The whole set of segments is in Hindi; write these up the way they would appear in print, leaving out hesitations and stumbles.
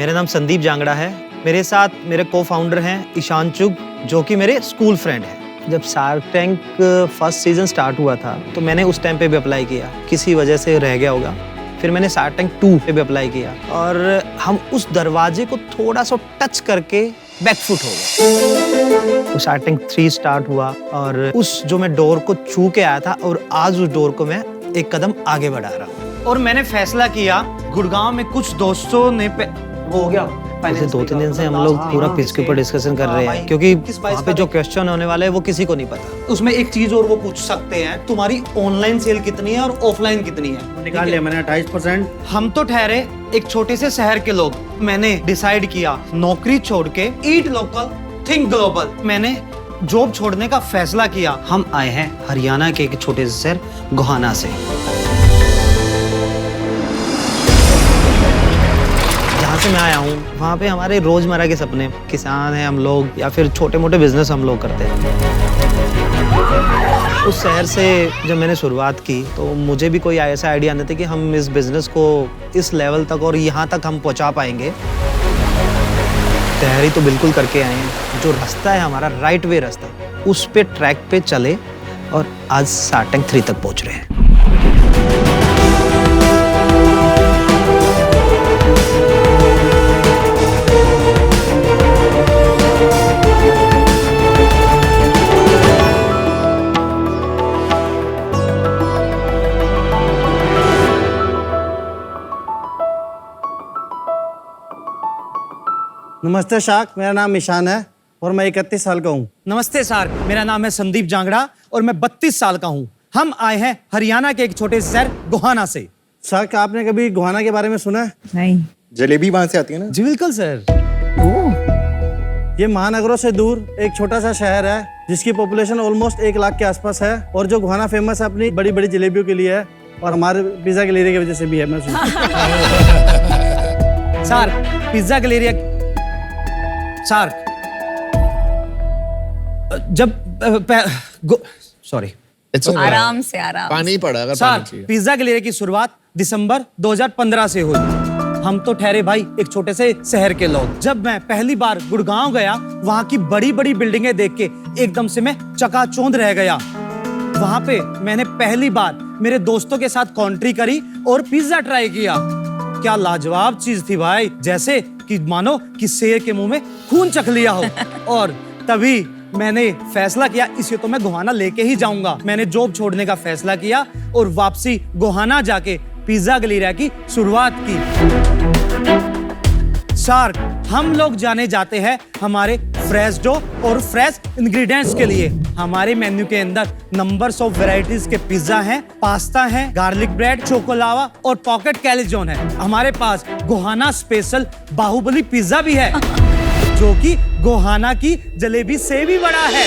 मेरा नाम संदीप जांगड़ा है। मेरे साथ मेरे को फाउंडर हैं ईशान चुग, जो कि मेरे स्कूल फ्रेंड हैं। जब shark tank first season start हुआ था तो मैंने उस टाइम पे भी अप्लाई किया, किसी वजह से रह गया होगा। फिर मैंने शार्क टैंक 2 पे भी अप्लाई किया और हम उस दरवाजे को थोड़ा सा टच करके बैकफुट हो गए। तो शार्क टैंक 3 स्टार्ट हुआ और उस जो मैं डोर को छू के आया था और आज उस डोर को मैं एक कदम आगे बढ़ा रहा हूँ। और मैंने फैसला किया, गुड़गांव में कुछ दोस्तों ने वो हो गया। पहले 2-3 दिन से हम लोग पूरा पिच के ऊपर डिस्कशन कर रहे हैं, क्योंकि वहाँ पे जो क्वेश्चन होने वाला है वो किसी को नहीं पता। उसमें एक चीज और वो पूछ सकते हैं, तुम्हारी ऑनलाइन सेल कितनी है और ऑफलाइन कितनी है। निकाल लिया मैंने 28%। हम तो ठहरे एक छोटे से शहर के लोग। मैंने डिसाइड किया नौकरी छोड़ के ईट लोकल थिंक ग्लोबल, मैंने जॉब छोड़ने का फैसला किया। हम आए हैं हरियाणा के एक छोटे से शहर गोहाना से। जहाँ से मैं आया हूँ वहाँ पे हमारे रोजमर्रा के सपने, किसान हैं हम लोग या फिर छोटे मोटे बिजनेस हम लोग करते हैं। उस शहर से जब मैंने शुरुआत की तो मुझे भी कोई ऐसा आइडिया नहीं था कि हम इस बिजनेस को इस लेवल तक और यहाँ तक हम पहुँचा पाएंगे। तैयारी तो बिल्कुल करके आए हैं। जो रास्ता है हमारा राइट वे रास्ता, उस पे ट्रैक पे चले और आज शार्क टैंक 3 तक पहुँच रहे हैं। नमस्ते शार्क, मेरा नाम ईशान है और मैं 31 साल का हूँ। नमस्ते सर, मेरा नाम है संदीप जांगड़ा और मैं 32 साल का हूँ। हम आए हैं हरियाणा के एक छोटे शहर गोहाना से। शार्क, आपने कभी गोहाना के बारे में सुना है? नहीं। जलेबी वहां से आती है ना? जी बिल्कुल सर। ये महानगरों से दूर एक छोटा सा शहर है जिसकी पॉपुलेशन ऑलमोस्ट 1 लाख के आसपास है और जो गोहाना फेमस है अपनी बड़ी बड़ी जलेबियों के लिए है और हमारे पिज्जा गैलेरिया की वजह से भी है। मैं सर पिज्जा गैलेरिया शार्क जब सॉरी आराम से आराम। पानी पड़ा अगर सर, पानी चाहिए। पिज्जा गैलेरिया की शुरुआत दिसंबर 2015 से हुई। हम तो ठहरे भाई एक छोटे से शहर के लोग। जब मैं पहली बार गुड़गांव गया, वहाँ की बड़ी बड़ी बिल्डिंगें देख के एकदम से मैं चकाचौंध रह गया। वहाँ पे मैंने पहली बार मेरे दोस्तों के साथ कॉन्ट्री करी और पिज्जा ट्राई किया। क्या लाजवाब चीज थी भाई, जैसे कि मानो कि शेर के मुंह में खून चख लिया हो। और तभी मैंने फैसला किया इसे तो मैं गोहाना लेके ही जाऊंगा। मैंने जॉब छोड़ने का फैसला किया और वापसी गोहाना जाके पिज्जा गैलेरिया की शुरुआत की। शार्क, हम लोग जाने जाते हैं हमारे फ्रेश डो और फ्रेश इंग्रेडिएंट्स के लिए। हमारे मेन्यू के अंदर नंबर्स ऑफ वैरायटीज के पिज्जा हैं, पास्ता है, गार्लिक ब्रेड, चोकोलावा और पॉकेट कैलिजोन है। हमारे पास गोहाना स्पेशल बाहुबली पिज्जा भी है, जो कि गोहाना की जलेबी से भी बड़ा है।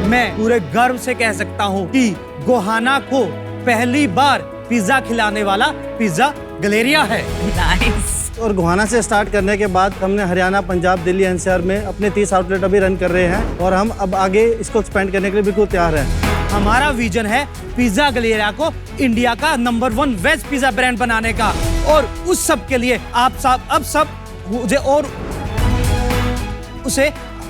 मैं पूरे गर्व से कह सकता हूँ कि गोहाना को पहली बार पिज्जा खिलाने वाला पिज्जा गैलेरिया है। नाइस। और गोहाना से स्टार्ट करने के बाद हमने हरियाणा, पंजाब, दिल्ली, एनसीआर में अपने 30 आउटलेट अभी रन कर रहे हैं और हम अब आगे इसको एक्सपेंड करने के लिए बिल्कुल तैयार हैं। हमारा विजन है पिज्जा गैलेरिया को इंडिया का नंबर 1 वेज पिज्जा ब्रांड बनाने का। और उस सब के लिए आप सब अब सब मुझे और उसे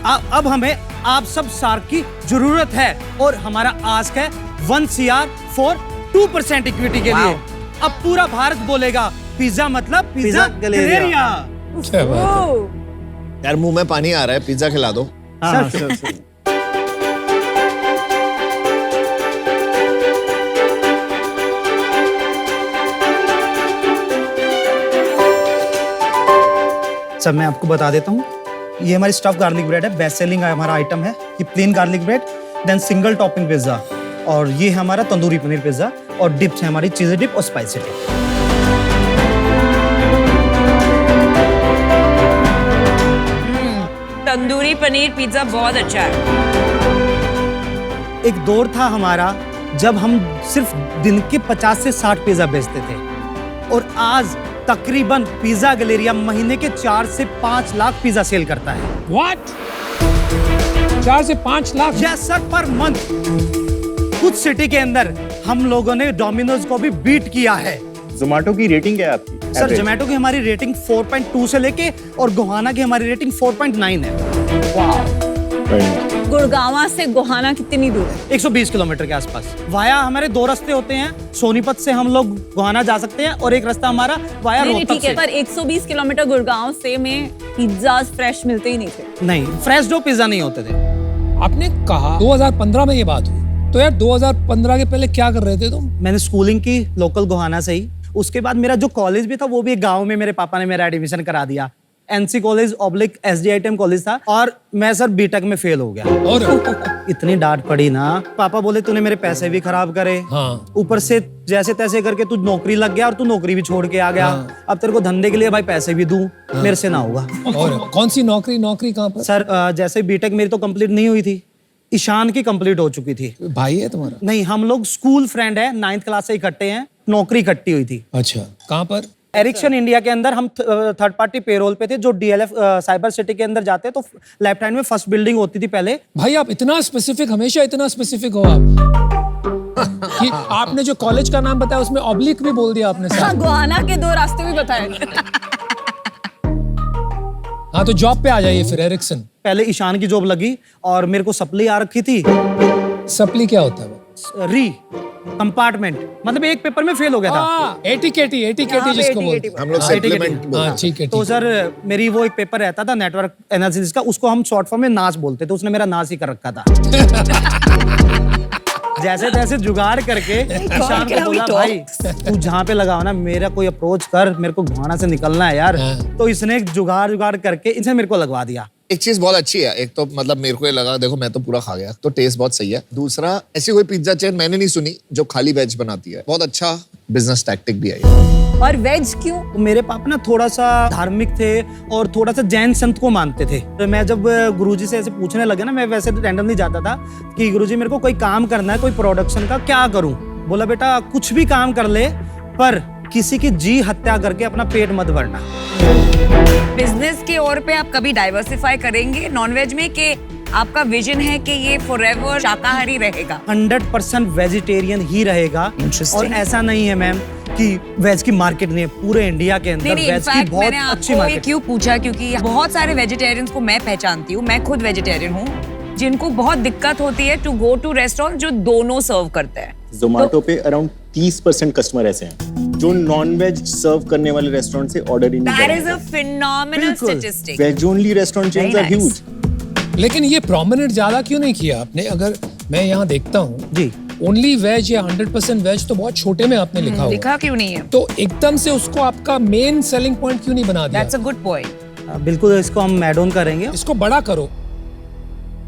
अब हमें आप सब शार्क की जरूरत है। और हमारा आस्क है 1 CR फॉर 2% इक्विटी के लिए। अब पूरा भारत बोलेगा पिज्जा मतलब पिज्जा गैलेरिया। यार मुंह में पानी आ रहा है, पिज्जा खिला दो। हाँ, सर। सब मैं आपको बता देता हूँ, ये हमारी स्टफ गार्लिक ब्रेड है, बेस्ट सेलिंग हमारा आइटम है। ये plain garlic bread, then single topping pizza, और ये है हमारा तंदूरी पनीर पिज्जा, और डिप्स है हमारी चीज़ डिप और spicy dip. Tandoori paneer pizza बहुत अच्छा है। एक दौर था हमारा जब हम सिर्फ दिन के 50 से 60 पिज्जा बेचते थे, और आज तकरीबन पिज्जा गैलेरिया महीने के 4 से 5 लाख पिज्जा सेल करता है। What? 4 से 5 lakh? Yes sir, per month. कुछ सिटी के अंदर हम लोगों ने डोमिनोज को भी बीट किया है। जोमेटो की रेटिंग क्या है आपकी? सर जोमेटो की हमारी रेटिंग 4.2 से लेके और गोहाना की हमारी रेटिंग 4.9 है। गुड़गांव से गोहाना कितनी दूर है? 120 किलोमीटर के आसपास। वाया हमारे दो रास्ते होते हैं, सोनीपत से हम लोग गोहाना जा सकते हैं और एक रास्ता हमारा वाया नहीं रोहतक ठीक है, से। पर 120 किलोमीटर गुड़गांव से में पिज्जा फ्रेश मिलते ही नहीं थे। नहीं, फ्रेश डो पिज्जा नहीं होते थे। आपने कहा 2015 में ये बात हुई, तो यार 2015 के पहले क्या कर रहे थे तुम? मैंने स्कूलिंग की लोकल गोहाना से ही। उसके बाद मेरा जो कॉलेज भी था वो भी एक गांव में मेरे पापा ने मेरा एडमिशन करा दिया। एनसी कॉलेज ऑब्लिक एसडीआईटीएम कॉलेज था और मैं सर बीटेक में फेल हो गया। और इतनी डांट पड़ी ना, पापा बोले तूने मेरे पैसे भी खराब करे, हाँ। ऊपर से जैसे तैसे करके तू नौकरी लग गया और तू नौकरी भी छोड़ के आ गया। अब तेरे को धंधे के लिए भाई पैसे भी दूं, मेरे से ना होगा। और कौन सी नौकरी कहाँ पर? सर जैसे बीटेक मेरी तो कंप्लीट नहीं हुई थी, ईशान की कंप्लीट हो चुकी थी। भाई है तुम्हारा? नहीं, हम लोग स्कूल फ्रेंड है, 9th क्लास से इकट्ठे हैं, नौकरी इकट्ठी हुई थी। अच्छा, कहाँ पर? एरिक्सन इंडिया के अंदर हम थर्ड पार्टी पेरोल पे थे, जो डीएलएफ साइबर सिटी के अंदर जाते तो लेफ्ट हैंड में फर्स्ट बिल्डिंग होती थी पहले। भाई आप इतना स्पेसिफिक, हमेशा इतना स्पेसिफिक हो आप कि आपने जो कॉलेज का नाम बताया उसमें ऑब्लिक भी बोल दिया आपने हाँ, साथ। गोहाना के 2 रास्ते भी बताए। हाँ, तो जॉब पे आ जाइए फिर एरिक्सन। पहले ईशान की जॉब लगी और मेरे को सप्ली आ रखी थी। सप्ली क्या होता है? री कंपार्टमेंट, मतलब एक पेपर में फेल हो गया था। एटीकेटी जिसको बोलते हैं। हम लोग सप्लीमेंट बोलते हाँ हैं। ठीक है। तो सर मेरी वो एक पेपर रहता था नेटवर्क एनालिसिस का, उसको हम शॉर्ट फॉर्म में नाच बोलते थे। उसने मेरा नाच ही कर रखा था। जैसे तैसे जुगाड़ करके ईशान को बोला भाई तू जहाँ पे लगाओ ना मेरा कोई अप्रोच कर, मेरे को गोहाना से निकलना है यार। तो इसने एक जुगाड़ करके इसने मेरे को लगवा दिया। एक चीज बहुत अच्छी है, एक तो मतलब मेरे को ये लगा, देखो मैं तो पूरा खा गया, तो टेस्ट बहुत सही है। दूसरा, ऐसी कोई पिज्जा चेन मैंने नहीं सुनी जो खाली वेज बनाती है। बहुत अच्छा बिजनेस टैक्टिक भी है ये। और वेज क्यों? मेरे पापा ना थोड़ा सा धार्मिक थे और थोड़ा सा जैन संत को मानते थे। तो मैं जब गुरुजी से ऐसे पूछने लगे ना, मैं वैसे रैंडमली जाता था कि गुरुजी मेरे को कोई काम करना है, कोई प्रोडक्शन का, क्या करूं? बोला बेटा कुछ भी काम कर ले पर किसी की जी हत्या करके अपना पेट मत भरना। बिजनेस के ओर पे आप कभी डाइवर्सिफाई करेंगे नॉनवेज में, कि आपका विजन है कि ये फॉरएवर शाकाहारी रहेगा? 100% वेजिटेरियन ही रहेगा। Interesting. और ऐसा नहीं है मैम कि वेज की मार्केट नहीं है, पूरे इंडिया के अंदर नहीं, वेज की इनफैक्ट बहुत मैंने अच्छी आपको ये मार्केट। क्यों पूछा, क्योंकि बहुत सारे वेजिटेरियंस को मैं पहचानती हूँ, मैं खुद वेजिटेरियन हूँ, जिनको बहुत दिक्कत होती है टू गो टू रेस्टोरेंट जो दोनों सर्व करते हैं। जोमेटो पे अराउंड 30% कस्टमर ऐसे हैं जो नॉन वेज सर्व करने वाले रेस्टोरेंट से ऑर्डर ही नहीं That is करेंगे। a phenomenal बिल्कुल। statistic. Veg only restaurant chains are Very nice. Huge. लेकिन ये प्रोमिनेंट ज्यादा क्यों नहीं किया आपने? अगर मैं यहाँ देखता हूँ जी ओनली वेज या 100% वेज तो बहुत छोटे में आपने लिखा हुआ। लिखा क्यों नहीं है? तो एकदम से उसको आपका मेन सेलिंग पॉइंट क्यों नहीं बना दिया? That's a good point. बिल्कुल, इसको हम ऐड ऑन करेंगे। इसको बड़ा करो।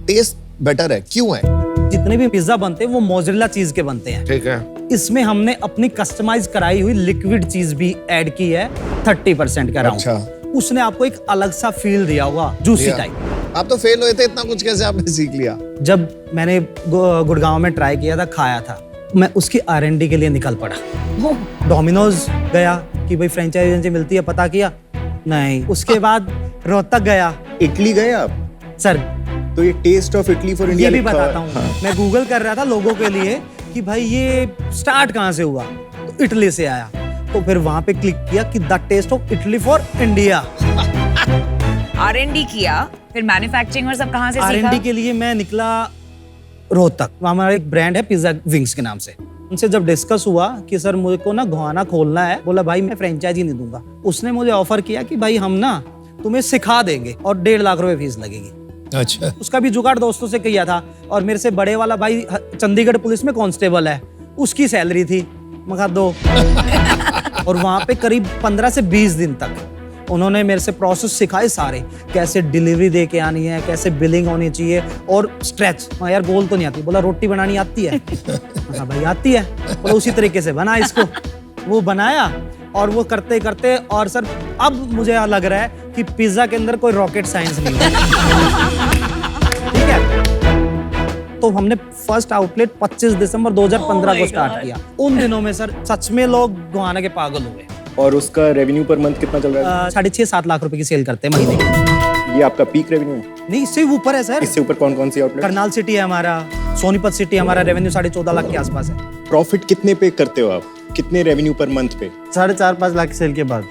टेस्ट बेटर है, क्यों है? जितने भी पिज्जा बनते हैं वो मोज़रेला चीज के बनते हैं। ठीक है। इसमें हमने अपनी कस्टमाइज कराई हुई लिक्विड चीज भी ऐड की है 30% का राउंड। अच्छा। उसने आपको एक अलग सा फील दिया होगा, जूसी टाइप। आप तो फेल हुए थे, इतना कुछ कैसे आपने सीख लिया? जब मैंने गुड़गांव में ट्राई किया था, खाया था, मैं उसकी R&D के लिए निकल पड़ा। डोमिनोज गया कि भाई फ्रेंचाइजी मिलती है, पता किया, नहीं। उसके बाद रोहतक गया। इटली गए आप? सर तो ये टेस्ट ऑफ इटली फॉर ये इंडिया भी लिखा बताता हुआ हूँ। है। हाँ। मैं गूगल कर रहा था लोगों के लिए कि भाई ये स्टार्ट कहाँ से हुआ, तो इटली से आया। तो फिर वहां पे क्लिक किया कि the taste of Italy for India. R&D किया, फिर मैन्युफैक्चरिंग और सब कहाँ से सीखा? R&D के लिए मैं निकला रोहतक। वहाँ हमारा एक ब्रांड है पिज्जा विंग्स के नाम से। उनसे जब डिस्कस हुआ कि सर मुझे को ना गोहाना खोलना है, बोला भाई मैं फ्रेंचाइजी नहीं दूंगा। उसने मुझे ऑफर किया कि भाई हम ना तुम्हें सिखा देंगे और 1.5 लाख रुपए फीस लगेगी। अच्छा। उसका भी जुगाड़ दोस्तों से किया था। और मेरे से बड़े वाला भाई चंडीगढ़ पुलिस में कांस्टेबल है, उसकी सैलरी थी, मैं कहा दो। और वहां पे करीब 15 से 20 दिन तक उन्होंने मेरे से प्रोसेस सिखाए सारे, कैसे डिलीवरी दे के आनी है, कैसे बिलिंग होनी चाहिए और स्ट्रेच। मैं यार गोल तो नहीं आती। बोला रोटी बनानी आती है? मैं कहा भाई आती है। बोला उसी तरीके से बना इसको। वो बनाया और वो करते करते, और सर अब मुझे लग रहा है कि पिज्जा के अंदर कोई रॉकेट साइंस नहीं है। ठीक है। तो हमने फर्स्ट आउटलेट 25 दिसंबर 2015 को स्टार्ट किया। उन दिनों में सर सच में लोग गोहाना के पागल हुए। और उसका रेवेन्यू पर मंथ कितना चल रहा है? 6.5-7 लाख रुपए की सेल करते हैं महीने की। ये आपका पीक रेवेन्यू है? नहीं, इससे ऊपर है सर। इससे ऊपर कौन कौन सी आउटलेट? करनाल सिटी है हमारा, सोनीपत सिटी हमारा रेवेन्यू 14.5 लाख के आसपास है। प्रॉफिट कितने पे करते हो आप? कितने रेवेन्यू पर मंथ पे? 4.5 लाख सेल के बाद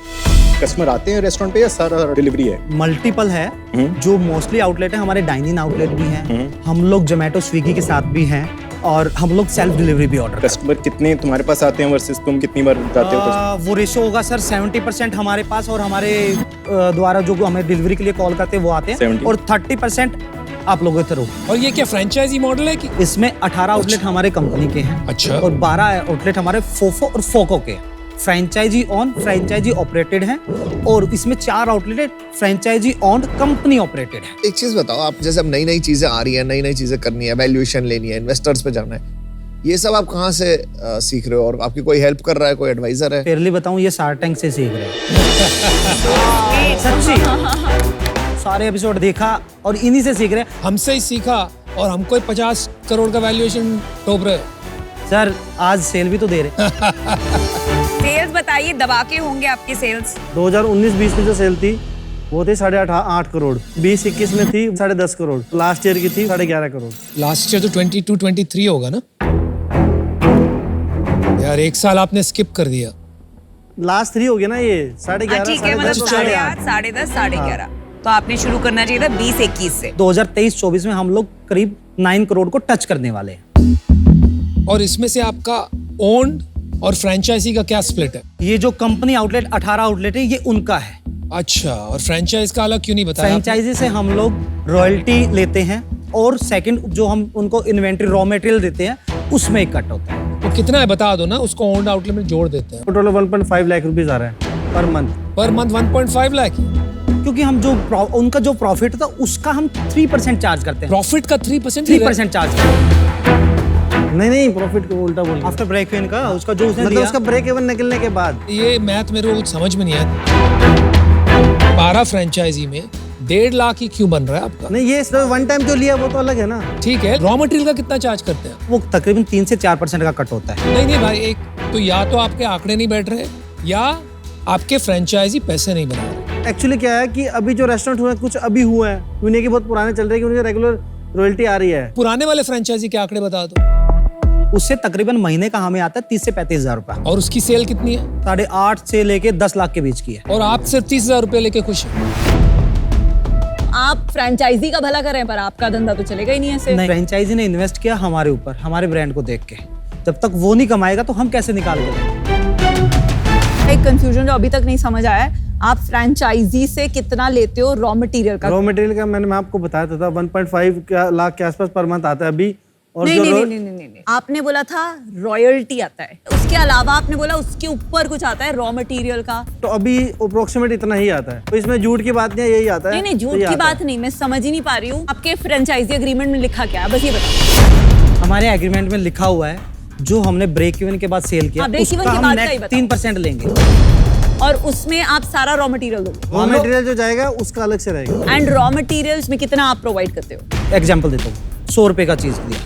कस्टमर आते हैं रेस्टोरेंट पे या सारा डिलीवरी है? मल्टीपल है। जो मोस्टली आउटलेट है हमारे डाइनिंग आउटलेट भी हैं, हम लोग जोमेटो स्विगी के साथ भी हैं और हम लोग सेल्फ डिलीवरी भी ऑर्डर करते कस्टमर कितने तुम्हारे पास आते हैं वर्सेस तुम कितनी बार जाते हो? हैं। वो रेशो होगा सर 70% हमारे पास और हमारे द्वारा जो हमें डिलीवरी के लिए कॉल करते हैं वो आते हैं 70? और 30% आप लोगों के थ्रू। और ये क्या फ्रेंचाइजी मॉडल है कि? इसमें 18 आउटलेट हमारे कंपनी के हैं अच्छा। और 12 आउटलेट हमारे फोफो और फोको के हैं। फ्रेंचाइजी ऑन फ्रेंचाइजी ऑपरेटेड हैं और इसमें 4 outlet franchisee on company operated है। एक चीज बताओ, आप जैसे अब नई नई चीजें आ रही है, नई नई चीजें करनी है, वैल्यूएशन लेनी है, इन्वेस्टर्स पे जाना है, ये सब आप कहाँ से सीख रहे हो और आपकी कोई हेल्प कर रहा है, कोई एडवाइजर है? फेयरली बताऊं ये शार्क टैंक से सीख रहे हैं। सच्ची सारे एपिसोड देखा और इन्हीं से सीख रहे हैं। हमसे ही सीखा और हमको 50 करोड़ का वैल्यूएशन टोप रहे हो। सर आज सेल भी तो दे रहे। सेल्स बताइए, दबा के होंगे आपके सेल्स। 2019-20 में जो सेल थी वो थी 8.5 करोड़, 20-21 में थी 10.5 करोड़, लास्ट ईयर की थी 11.5 करोड़। लास्ट ईयर तो 22-23 होगा ना यार, एक साल आपने स्किप कर दिया। लास्ट 3 हो गया ना ये, 11.5, ठीक है, मतलब 10.5, 8.5, 11.5। तो आपने शुरू करना चाहिए था 20-21 से। 2023-24 में हम लोग करीब 9 करोड़ को टच करने वाले हैं। और इसमें से आपका ओन्ड और फ्रेंचाइजी का क्या स्प्लिट है? ये जो कंपनी आउटलेट 18 आउटलेट है ये उनका है। अच्छा, और फ्रेंचाइज का अलग क्यों नहीं बताया आपने? फ्रेंचाइजी से हम लोग रॉयल्टी लेते हैं और सेकंड जो हम उनको इन्वेंटरी रॉ मटेरियल देते हैं उसमें एक कट होता है। वो कितना है बता दो ना, उसको ओन्ड आउटलेट में जोड़ देते हैं। टोटल 1.5 लाख रुपीज आ रहा है per month. Per month 1.5 lakh. क्योंकि हम जो उनका जो प्रॉफिट था उसका हम 3% चार्ज करते हैं। प्रॉफिट का 3% 3% चार्ज करते हैं। नहीं प्रॉफिट को उल्टा बोल, आफ्टर ब्रेक इवन का उसका जो उसने मतलब दिया उसका ब्रेक इवन निकलने के बाद। ये मैथ मेरे को कुछ समझ में नहीं आया। 12 फ्रेंचाइजी में 1.5 लाख ही क्यों बन रहा है आपका? नहीं ये वन टाइम जो लिया वो तो अलग है ना। ठीक है, रॉ मटेरियल का कितना चार्ज करते हैं? वो तकरीबन 3 से 4% का कट होता है। नहीं भाई, एक तो या तो आपके आंकड़े नहीं बैठ रहे या आपके फ्रेंचाइजी पैसे नहीं बना रहे। एक्चुअली क्या है कि अभी जो रेस्टोरेंट हुए कुछ अभी हुए हैं, उन्हीं के बहुत पुराने चल रहे हैं कि उनके रेगुलर रॉयल्टी आ रही है। पुराने वाले फ्रेंचाइजी के आंकड़े बता दो। उससे तकरीबन महीने का हमें आता है 30 से 35 हजार रुपया। और उसकी सेल कितनी है? 8.5 से लेके 10 लाख के बीच की है। और आप सिर्फ 30,000 रुपए लेके खुश हैं। आप फ्रेंचाइजी का भला करें पर आपका धंधा तो चलेगा ही नहीं ऐसे। नहीं, फ्रेंचाइजी ने इन्वेस्ट किया हमारे ऊपर, हमारे ब्रांड को देख के। जब तक वो नहीं कमाएगा तो हम कैसे निकाल देंगे? एक कंफ्यूजन जो अभी तक नहीं समझ आया है, आप फ्रेंचाइजी से कितना लेते हो रॉ मटेरियल का? रॉ मटेरियल का मैं आपको बताया था 1.5 लाख के आसपास पर मंथ आता है अभी। और नहीं, जो नहीं, नहीं, नहीं, नहीं। आपने बोला था रॉयल्टी आता है, उसके अलावा आपने बोला उसके ऊपर कुछ आता है रॉ मटेरियल का। तो अभी अप्रोक्सीमेट इतना ही आता है, तो इसमें झूठ की बात नहीं है, यही आता है। नहीं नहीं, झूठ तो ये की आता बात नहीं, मैं समझ ही नहीं पा रही हूँ। आपके फ्रेंचाइजी एग्रीमेंट में लिखा क्या है, बस ये बताओ। हमारे एग्रीमेंट में लिखा हुआ है जो हमने ब्रेक इवन के बाद सेल किया हाँ, break even उसका के हम बाद का ही नेट बताओ। 3% लेंगे। और उसमें आप सारा रॉ मटेरियल दोगे? रॉ मटेरियल जो जाएगा उसका अलग से रहेगा। एंड रॉ मटेरियल्स में कितना आप प्रोवाइड करते हो? एग्जाम्पल देता हूँ, 100 रुपए का चीज दिया,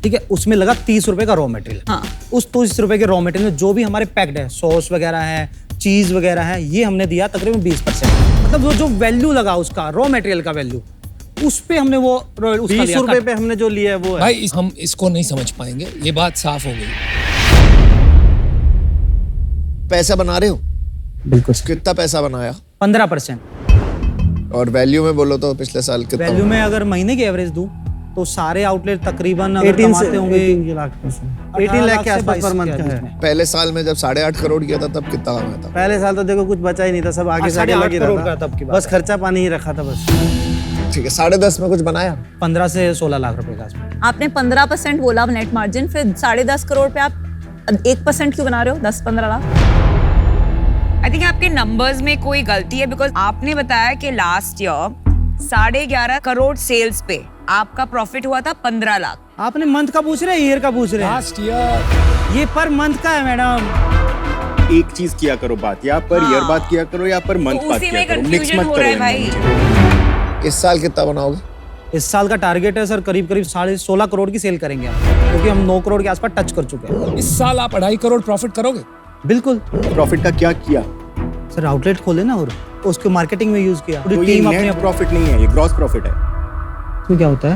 ठीक है, उसमें लगा 30 रुपए का रॉ मटेरियल। हाँ। उस 30 रुपए के रॉ मटेरियल में जो भी हमारे पैक्ड है, सॉस वगैरह है, चीज वगैरह है, ये हमने दिया तकरीबन 20%। मतलब वो जो वैल्यू लगा उसका रॉ मटेरियल का वैल्यू, उस पे हमने वो 20 रुपए पे हमने जो लिया है वो है। भाई हम इसको नहीं समझ पाएंगे, ये बात साफ हो गई। पैसा बना रहे हो? बिल्कुल। कितना पैसा बनाया? 15%। और वैल्यू में बोलो तो पिछले साल कितना? वैल्यू में अगर महीने की एवरेज दूं तो सारे आउटलेट तकरीबन अगर 18 कमाते होंगे 18 लाख के आसपास पर मंथ का है। पहले साल में जब 8.5 करोड़ किया था तब कितना कमाया था? पहले साल तो देखो कुछ बचा ही नहीं था, सब आगे से आगे 8.5 लगे करोड़ रहा का तब की था, बात बस खर्चा पानी ही रखा था बस। ठीक है, 10.5 में कुछ बनाया? 15 से 16 लाख रुपए का आसपास। आपने 15% बोला नेट मार्जिन, फिर 10.5 करोड़ पे आप 1% क्यों बना रहे हो? 10-15 लाख। आई थिंक आपके नंबर्स में कोई गलती है, बिकॉज आपने बताया कि लास्ट ईयर 11.5 करोड़ सेल्स पे आपका प्रॉफिट हुआ था 15 लाख। आपने मंथ का पूछ रहे हैं, ईयर का पूछ रहे हैं? लास्ट ईयर ये पर मंथ का है मैडम। एक चीज किया करो बात, या पर ईयर बात किया करो या पर मंथ तो बात उसी किया में करो, मिक्स कंफ्यूजन मत हो करो रहा है भाई। इस साल कितना बनाओगे? इस साल का टारगेट है सर करीब 16.5 करोड़ की सेल करेंगे हम, क्योंकि हम 9 करोड़ के आसपास टच कर चुके हैं। इस साल आप 2.5 करोड़ प्रॉफिट करोगे? बिल्कुल प्रॉफिट का क्या किया? सर, आउटलेट खोले ना और उसको मार्केटिंग में यूज किया। तो ये नेट प्रॉफिट नहीं है, ये ग्रॉस प्रॉफिट है। इसमें क्या होता है?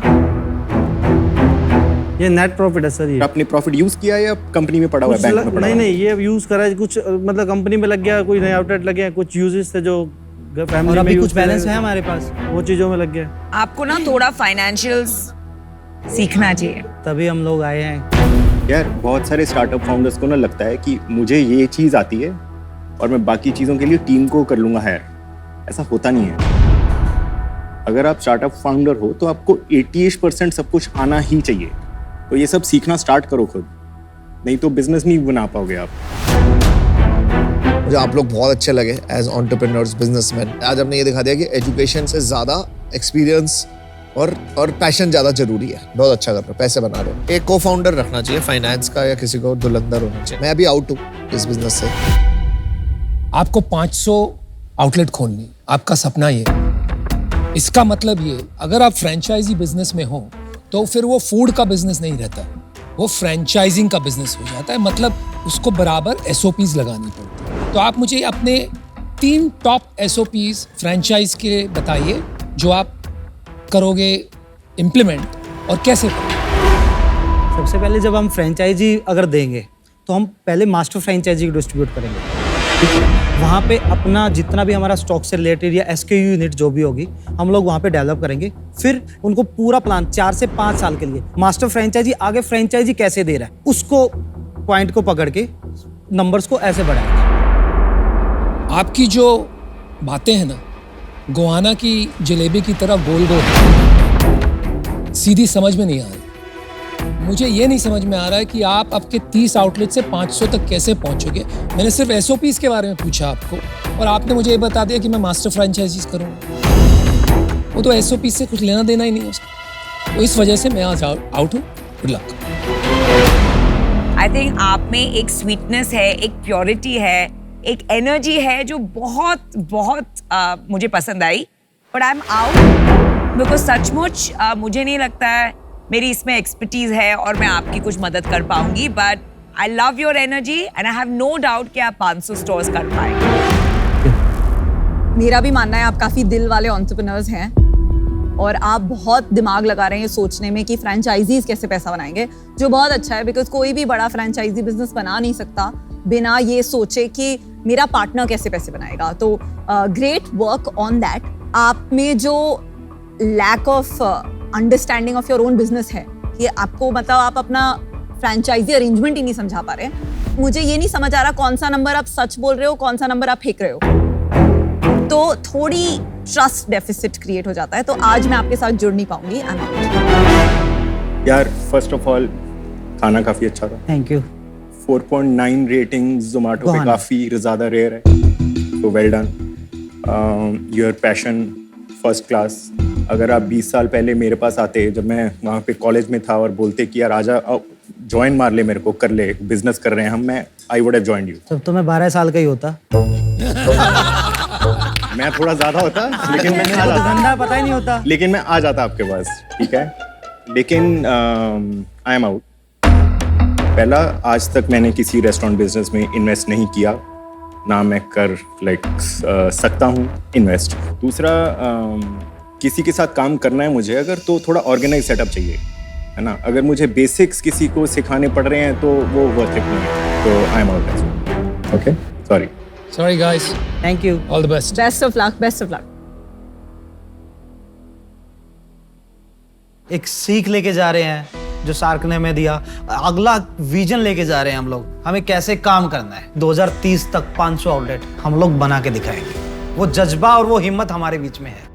ये नेट प्रॉफिट है सर ये। आपने प्रॉफिट यूज किया या कंपनी में पड़ा हुआ है, बैंक में पड़ा नहीं हुआ है? नहीं, ये यूज करा है कुछ, मतलब कंपनी में लग गया, कोई नया आउटलेट लग गया, कुछ यूजेस थे जो फैमिली और में अभी use कुछ कर रहे बैलेंस हैं, है हमारे पास, वो चीजों में लग गया। आपको ना थोड़ा फाइनेंशियल्स सीखना चाहिए। तभी हम लोग आए हैं। यार बहुत सारे स्टार्टअप फाउंडर्स को ना लगता है कि मुझे ये चीज आती है और मैं बाकी चीजों के लिए टीम को कर लूंगा हायर। ऐसा होता नहीं है। अगर आप स्टार्टअप फाउंडर हो तो आपको 88% सब कुछ आना ही चाहिए। तो ये सब सीखना स्टार्ट करो खुद, नहीं तो बिजनेस नहीं बना पाओगे आप। मुझे आप लोग बहुत अच्छे लगे एज एंटरप्रेन्योर्स, बिजनेसमैन। आज हमने ये दिखा दिया कि एजुकेशन से ज्यादा एक्सपीरियंस और पैशन ज्यादा जरूरी है। बहुत अच्छा कर रहे हो, पैसे बना रहे हो। एक को फाउंडर रखना चाहिए फाइनेंस का, या किसी को धुरंधर होना चाहिए। मैं अभी आउट हूँ इस बिजनेस से। आपको 500 आउटलेट खोलनी, आपका सपना ये। इसका मतलब ये, अगर आप फ्रेंचाइजी बिजनेस में हो तो फिर वो फूड का बिजनेस नहीं रहता, वो फ्रेंचाइजिंग का बिजनेस हो जाता है। मतलब उसको बराबर SOPs लगानी पड़ती है। तो आप मुझे अपने 3 टॉप SOPs फ्रेंचाइज के बताइए जो आप करोगे इम्प्लीमेंट, और कैसे करोगे। सबसे पहले जब हम फ्रेंचाइजी अगर देंगे तो हम पहले मास्टर फ्रेंचाइजी को डिस्ट्रीब्यूट करेंगे। वहाँ पे अपना जितना भी हमारा स्टॉक से रिलेटेड या SKU यूनिट जो भी होगी, हम लोग वहाँ पे डेवलप करेंगे। फिर उनको पूरा प्लान 4 से 5 साल के लिए मास्टर फ्रेंचाइजी आगे फ्रेंचाइजी कैसे दे रहा है, उसको पॉइंट को पकड़ के नंबर्स को ऐसे बढ़ाएंगे। आपकी जो बातें हैं ना, गोवाना की जलेबी की तरह गोल गोल, सीधी समझ में नहीं आ रही। मुझे ये नहीं समझ में आ रहा है कि आप आपके 30 आउटलेट से 500 तक कैसे पहुंचोगे। मैंने सिर्फ SOPs के बारे में पूछा आपको, और आपने मुझे ये बता दिया कि मैं मास्टर फ्रेंचाइजीज करूँगा। वो तो SOPs से कुछ लेना देना ही नहीं है उसका। तो इस वजह से मैं आज आउट हूँ। Good luck. आई थिंक आप में एक स्वीटनेस है, एक प्योरिटी है, एक एनर्जी है जो बहुत बहुत मुझे पसंद आई। But I am out because सचमुच मुझे नहीं लगता है मेरी इसमें एक्सपर्टीज है और मैं आपकी कुछ मदद कर पाऊंगी। But I love your energy and I have no doubt कि आप 500 स्टोर्स कर पाएंगे। मेरा भी मानना है आप काफी दिल वाले एंटरप्रेन्योर्स हैं और आप बहुत दिमाग लगा रहे हैं सोचने में कि फ्रेंचाइजीज कैसे पैसा बनाएंगे, जो बहुत अच्छा है। बिकॉज कोई भी बड़ा फ्रेंचाइजी बिजनेस बना नहीं सकता बिना ये सोचे कि मेरा पार्टनर कैसे पैसे बनाएगा। तो ग्रेट वर्क ऑन दैट। आप में जो lack of understanding of your own business है, कि आपको मतलब आप अपना फ्रेंचाइजी अरेंजमेंट ही नहीं समझा पा रहे हैं। मुझे ये नहीं समझ आ रहा कौन सा नंबर आप सच बोल रहे हो, कौन सा नंबर आप फेंक रहे हो। तो थोड़ी ट्रस्ट डेफिसिट क्रिएट हो जाता है। तो आज मैं आपके साथ जुड़ नहीं पाऊंगी। यार फर्स्ट ऑफ ऑल खाना काफी अच्छा था। Thank you. 4.9 रेटिंग जोमेटो पे गोहाना। काफी ज्यादा रेयर है, तो well done. Your passion first class. अगर आप 20 साल पहले मेरे पास आते, जब मैं वहाँ पे कॉलेज में था, और बोलते कि यार आजा ज्वाइन मार ले मेरे को, कर ले, बिजनेस कर रहे हैं हम, मैं I would have joined you. तब तो मैं 12 साल का ही होता। मैं थोड़ा ज्यादा होता, लेकिन मैं आ तो जाता, धंधा पता ही नहीं होता। लेकिन मैं आ जाता आपके पास, ठीक है। लेकिन आई एम आउट। पहला, आज तक मैंने किसी रेस्टोरेंट बिजनेस में इन्वेस्ट नहीं किया, ना मैं कर सकता हूँ इन्वेस्ट। दूसरा, किसी के साथ काम करना है मुझे अगर, तो थोड़ा ऑर्गेनाइज सेटअप चाहिए, है ना। अगर मुझे बेसिक्स किसी को सिखाने पड़ रहे हैं तो वो वर्थ इट नहीं है। तो आई am out. Okay, sorry. Sorry guys, thank you. all the best. Best of luck, best of luck. एक सीख लेके जा रहे हैं जो शार्क ने हमें दिया। अगला विजन लेके जा रहे हैं हम लोग, हमें कैसे काम करना है। 2030 तक 500 आउटलेट हम लोग बना के दिखाएंगे। वो जज्बा और वो हिम्मत हमारे बीच में है।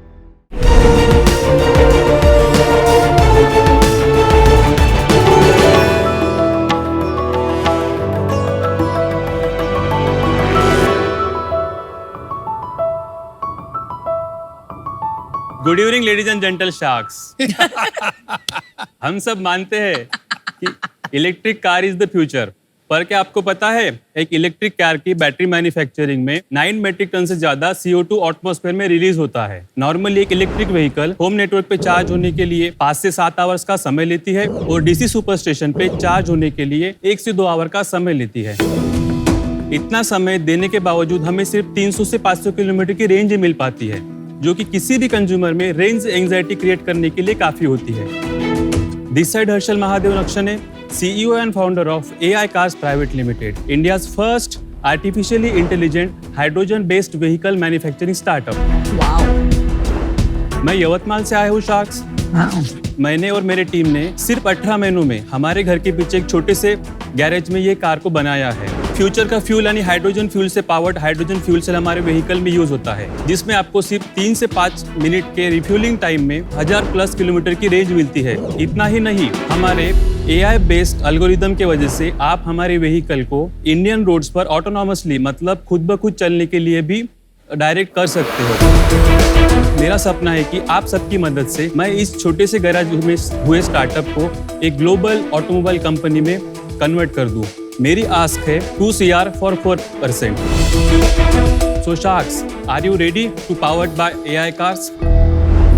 Good evening ladies and gentle sharks. हम सब मानते हैं कि electric car is the future, पर क्या आपको पता है एक इलेक्ट्रिक कार की बैटरी मैन्युफैक्चरिंग में 9 मेट्रिक टन से ज्यादा CO2 एटमॉस्फेयर में रिलीज होता है। नॉर्मली एक इलेक्ट्रिक व्हीकल होम नेटवर्क पे चार्ज होने के लिए 5 से 7 आवर्स का समय लेती है, और डीसी सुपर स्टेशन पे चार्ज होने के लिए 1 से 2 आवर का समय लेती है। इतना समय देने के बावजूद हमें सिर्फ 300 से 500 किलोमीटर की रेंज मिल पाती है, जो कि किसी भी कंज्यूमर में रेंज एंजाइटी क्रिएट करने के लिए काफी होती है। This side Harshal Mahadev Nakshane, CEO and founder of AI Cars Private Limited, India's first artificially intelligent hydrogen-based vehicle manufacturing startup. Wow मैं यवतमाल से आया हूँ शार्क्स। मैंने और मेरे टीम ने सिर्फ 18 महीनों में हमारे घर के पीछे एक छोटे से गैरेज में ये कार को बनाया है। फ्यूचर का फ्यूल यानी हाइड्रोजन फ्यूल से पावर्ड हाइड्रोजन फ्यूल सेल हमारे व्हीकल में यूज होता है, जिसमें आपको सिर्फ 3 से 5 मिनट के रिफ्यूलिंग टाइम में 1000+ किलोमीटर की रेंज मिलती है। इतना ही नहीं, हमारे AI बेस्ड एल्गोरिदम के वजह से आप हमारे व्हीकल को इंडियन रोड्स पर ऑटोनॉमसली मतलब खुद ब खुद चलने के लिए भी डायरेक्ट कर सकते हो। मेरा सपना है कि आप सबकी मदद से मैं इस छोटे से गैराज में हुए स्टार्टअप को एक ग्लोबल ऑटोमोबाइल कंपनी में कन्वर्ट कर दूं। मेरी आस्क है 2 CR for 4%। So Sharks, are you ready to powered by AI cars?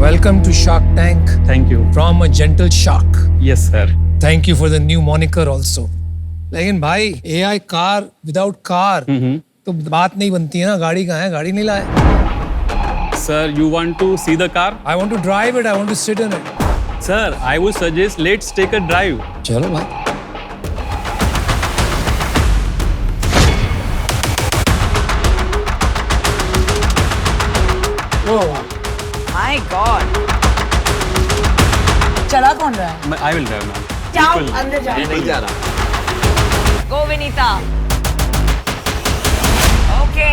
Welcome to Shark Tank Thank you. from a gentle shark. Yes sir. Thank you for the new moniker also. लेकिन भाई AI कार विदाउट कार तो बात नहीं बनती है ना। गाड़ी कहाँ है? गाड़ी नहीं लाए। Sir, you want to see the car? I want to drive it. I want to sit in it. Sir, I would suggest let's take a drive. चलो भाई। माय गॉड चला कौन रहा है? I will drive ma'am. जाओ बिल्कुल। अंदर जाओ। नहीं जा रहा। गो विनीता। ओके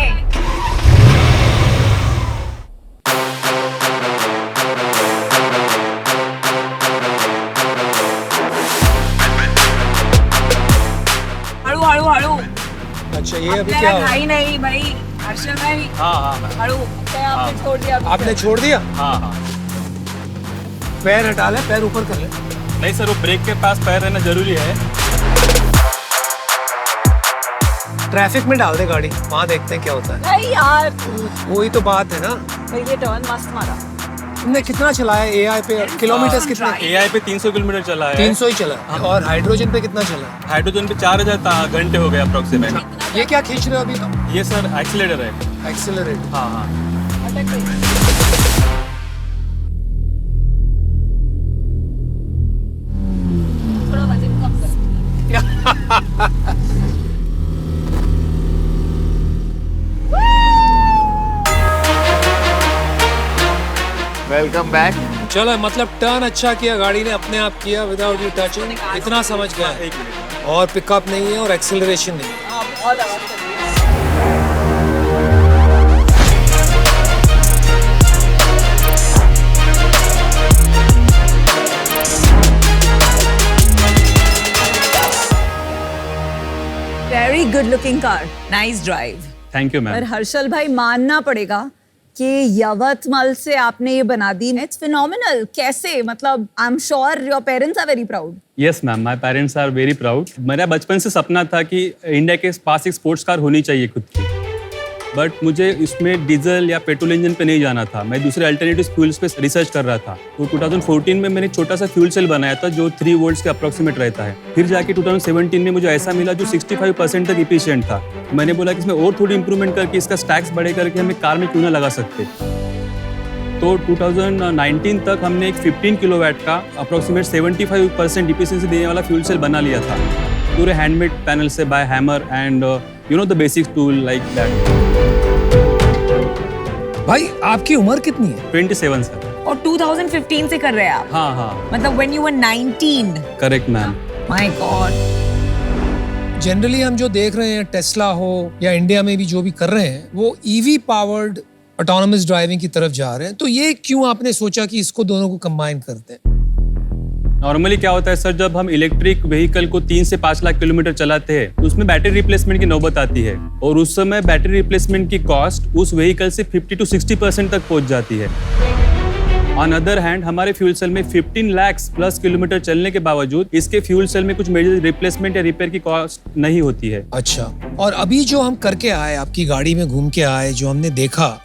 हड़ू हड़ू हड़ू। अच्छा ये अभी आपल्याला क्या हो? घाई नहीं भाई हर्षल भाई। हाँ हाँ हड़ू क्या आपने छोड़ दिया? आपने छोड़ दिया? हाँ हाँ। पैर हटा ले, पैर ऊपर कर ले। नहीं सर, वो ब्रेक के पास पैर रहना जरूरी है। ट्रैफिक में डाल दे गाड़ी, वहाँ देखते हैं क्या होता है। नहीं यार, वही तो बात है ना। ये टर्न मस्त मारा। तुमने कितना चलाया AI पे? किलोमीटर कितने? AI पे 300 किलोमीटर चला है। 300 ही चला। और हाइड्रोजन पे कितना चला? हाइड्रोजन पे 4000 घंटे हो गए अप्रोक्सीमेट। ये क्या खींच रहे हो अभी तुम? ये सर एक्सीलरेटर है। एक्सेलरेट। हाँ हाँ। थोड़ा वजन कम कर। Welcome back. चलो मतलब टर्न अच्छा किया गाड़ी ने, अपने आप किया विदाउट यू टचिंग। इतना समझ गया। एक मिनट। और पिकअप नहीं है और एक्सेलरेशन नहीं है। हाँ, बहुत आवाज कर रही है। Very good looking car. Nice drive. Thank you पर मैम। हर्षल भाई मानना पड़ेगा कि यवतमाल से आपने ये बना दी। It's phenomenal. कैसे? मतलब I am sure your parents are very proud. Yes ma'am, my parents are very proud. मेरा बचपन से सपना था कि इंडिया के पास एक स्पोर्ट्स कार होनी चाहिए खुद की, बट मुझे इसमें डीजल या पेट्रोल इंजन पे नहीं जाना था। मैं दूसरे अल्टरनेटिव फ्यूल्स पे रिसर्च कर रहा था। तो 2014 में मैंने छोटा सा फ्यूल सेल बनाया था जो 3 वोल्ट्स के अप्रोक्सीमेट रहता है। फिर जाके 2017 में मुझे ऐसा मिला जो 65% तक इफिशिएंट था। मैंने बोला कि इसमें और थोड़ी इंप्रूवमेंट करके इसका स्टैक्स बड़े करके हम एक कार में क्यों ना लगा सकते। तो 2019 तक हमने एक 15 किलोवाट का अप्रोक्सीमेट 75% इफिशिएंसी देने वाला फ्यूल सेल बना लिया था, पूरे हैंडमेड पैनल से by hammer and you know the basic tool like that. भाई आपकी उम्र कितनी है? 27 सर। और 2015 से कर रहे हैं आप? हाँ हाँ मतलब when you were 19? Correct ma'am. My God. Generally हम जो देख रहे हैं टेस्ला हो या इंडिया में भी जो भी कर रहे हैं वो EV पावर्ड ऑटोनोमस ड्राइविंग की तरफ जा रहे हैं। तो ये क्यों आपने सोचा कि इसको दोनों को कंबाइन करते हैं? नॉर्मली क्या होता है सर, जब हम इलेक्ट्रिक व्हीकल को 3 से 5 लाख किलोमीटर चलाते हैं तो उसमें बैटरी रिप्लेसमेंट की नौबत आती है, और उस समय बैटरी रिप्लेसमेंट की कॉस्ट उस व्हीकल से 50 to 60% तक पहुंच जाती है। ऑन अदर हैंड हमारे फ्यूल सेल में 15 लाख प्लस किलोमीटर चलने के बावजूद इसके फ्यूल सेल में कुछ मेजर रिप्लेसमेंट या रिपेयर की कॉस्ट नहीं होती है। अच्छा, और अभी जो हम करके आए, आपकी गाड़ी में घूम के आए, जो हमने देखा,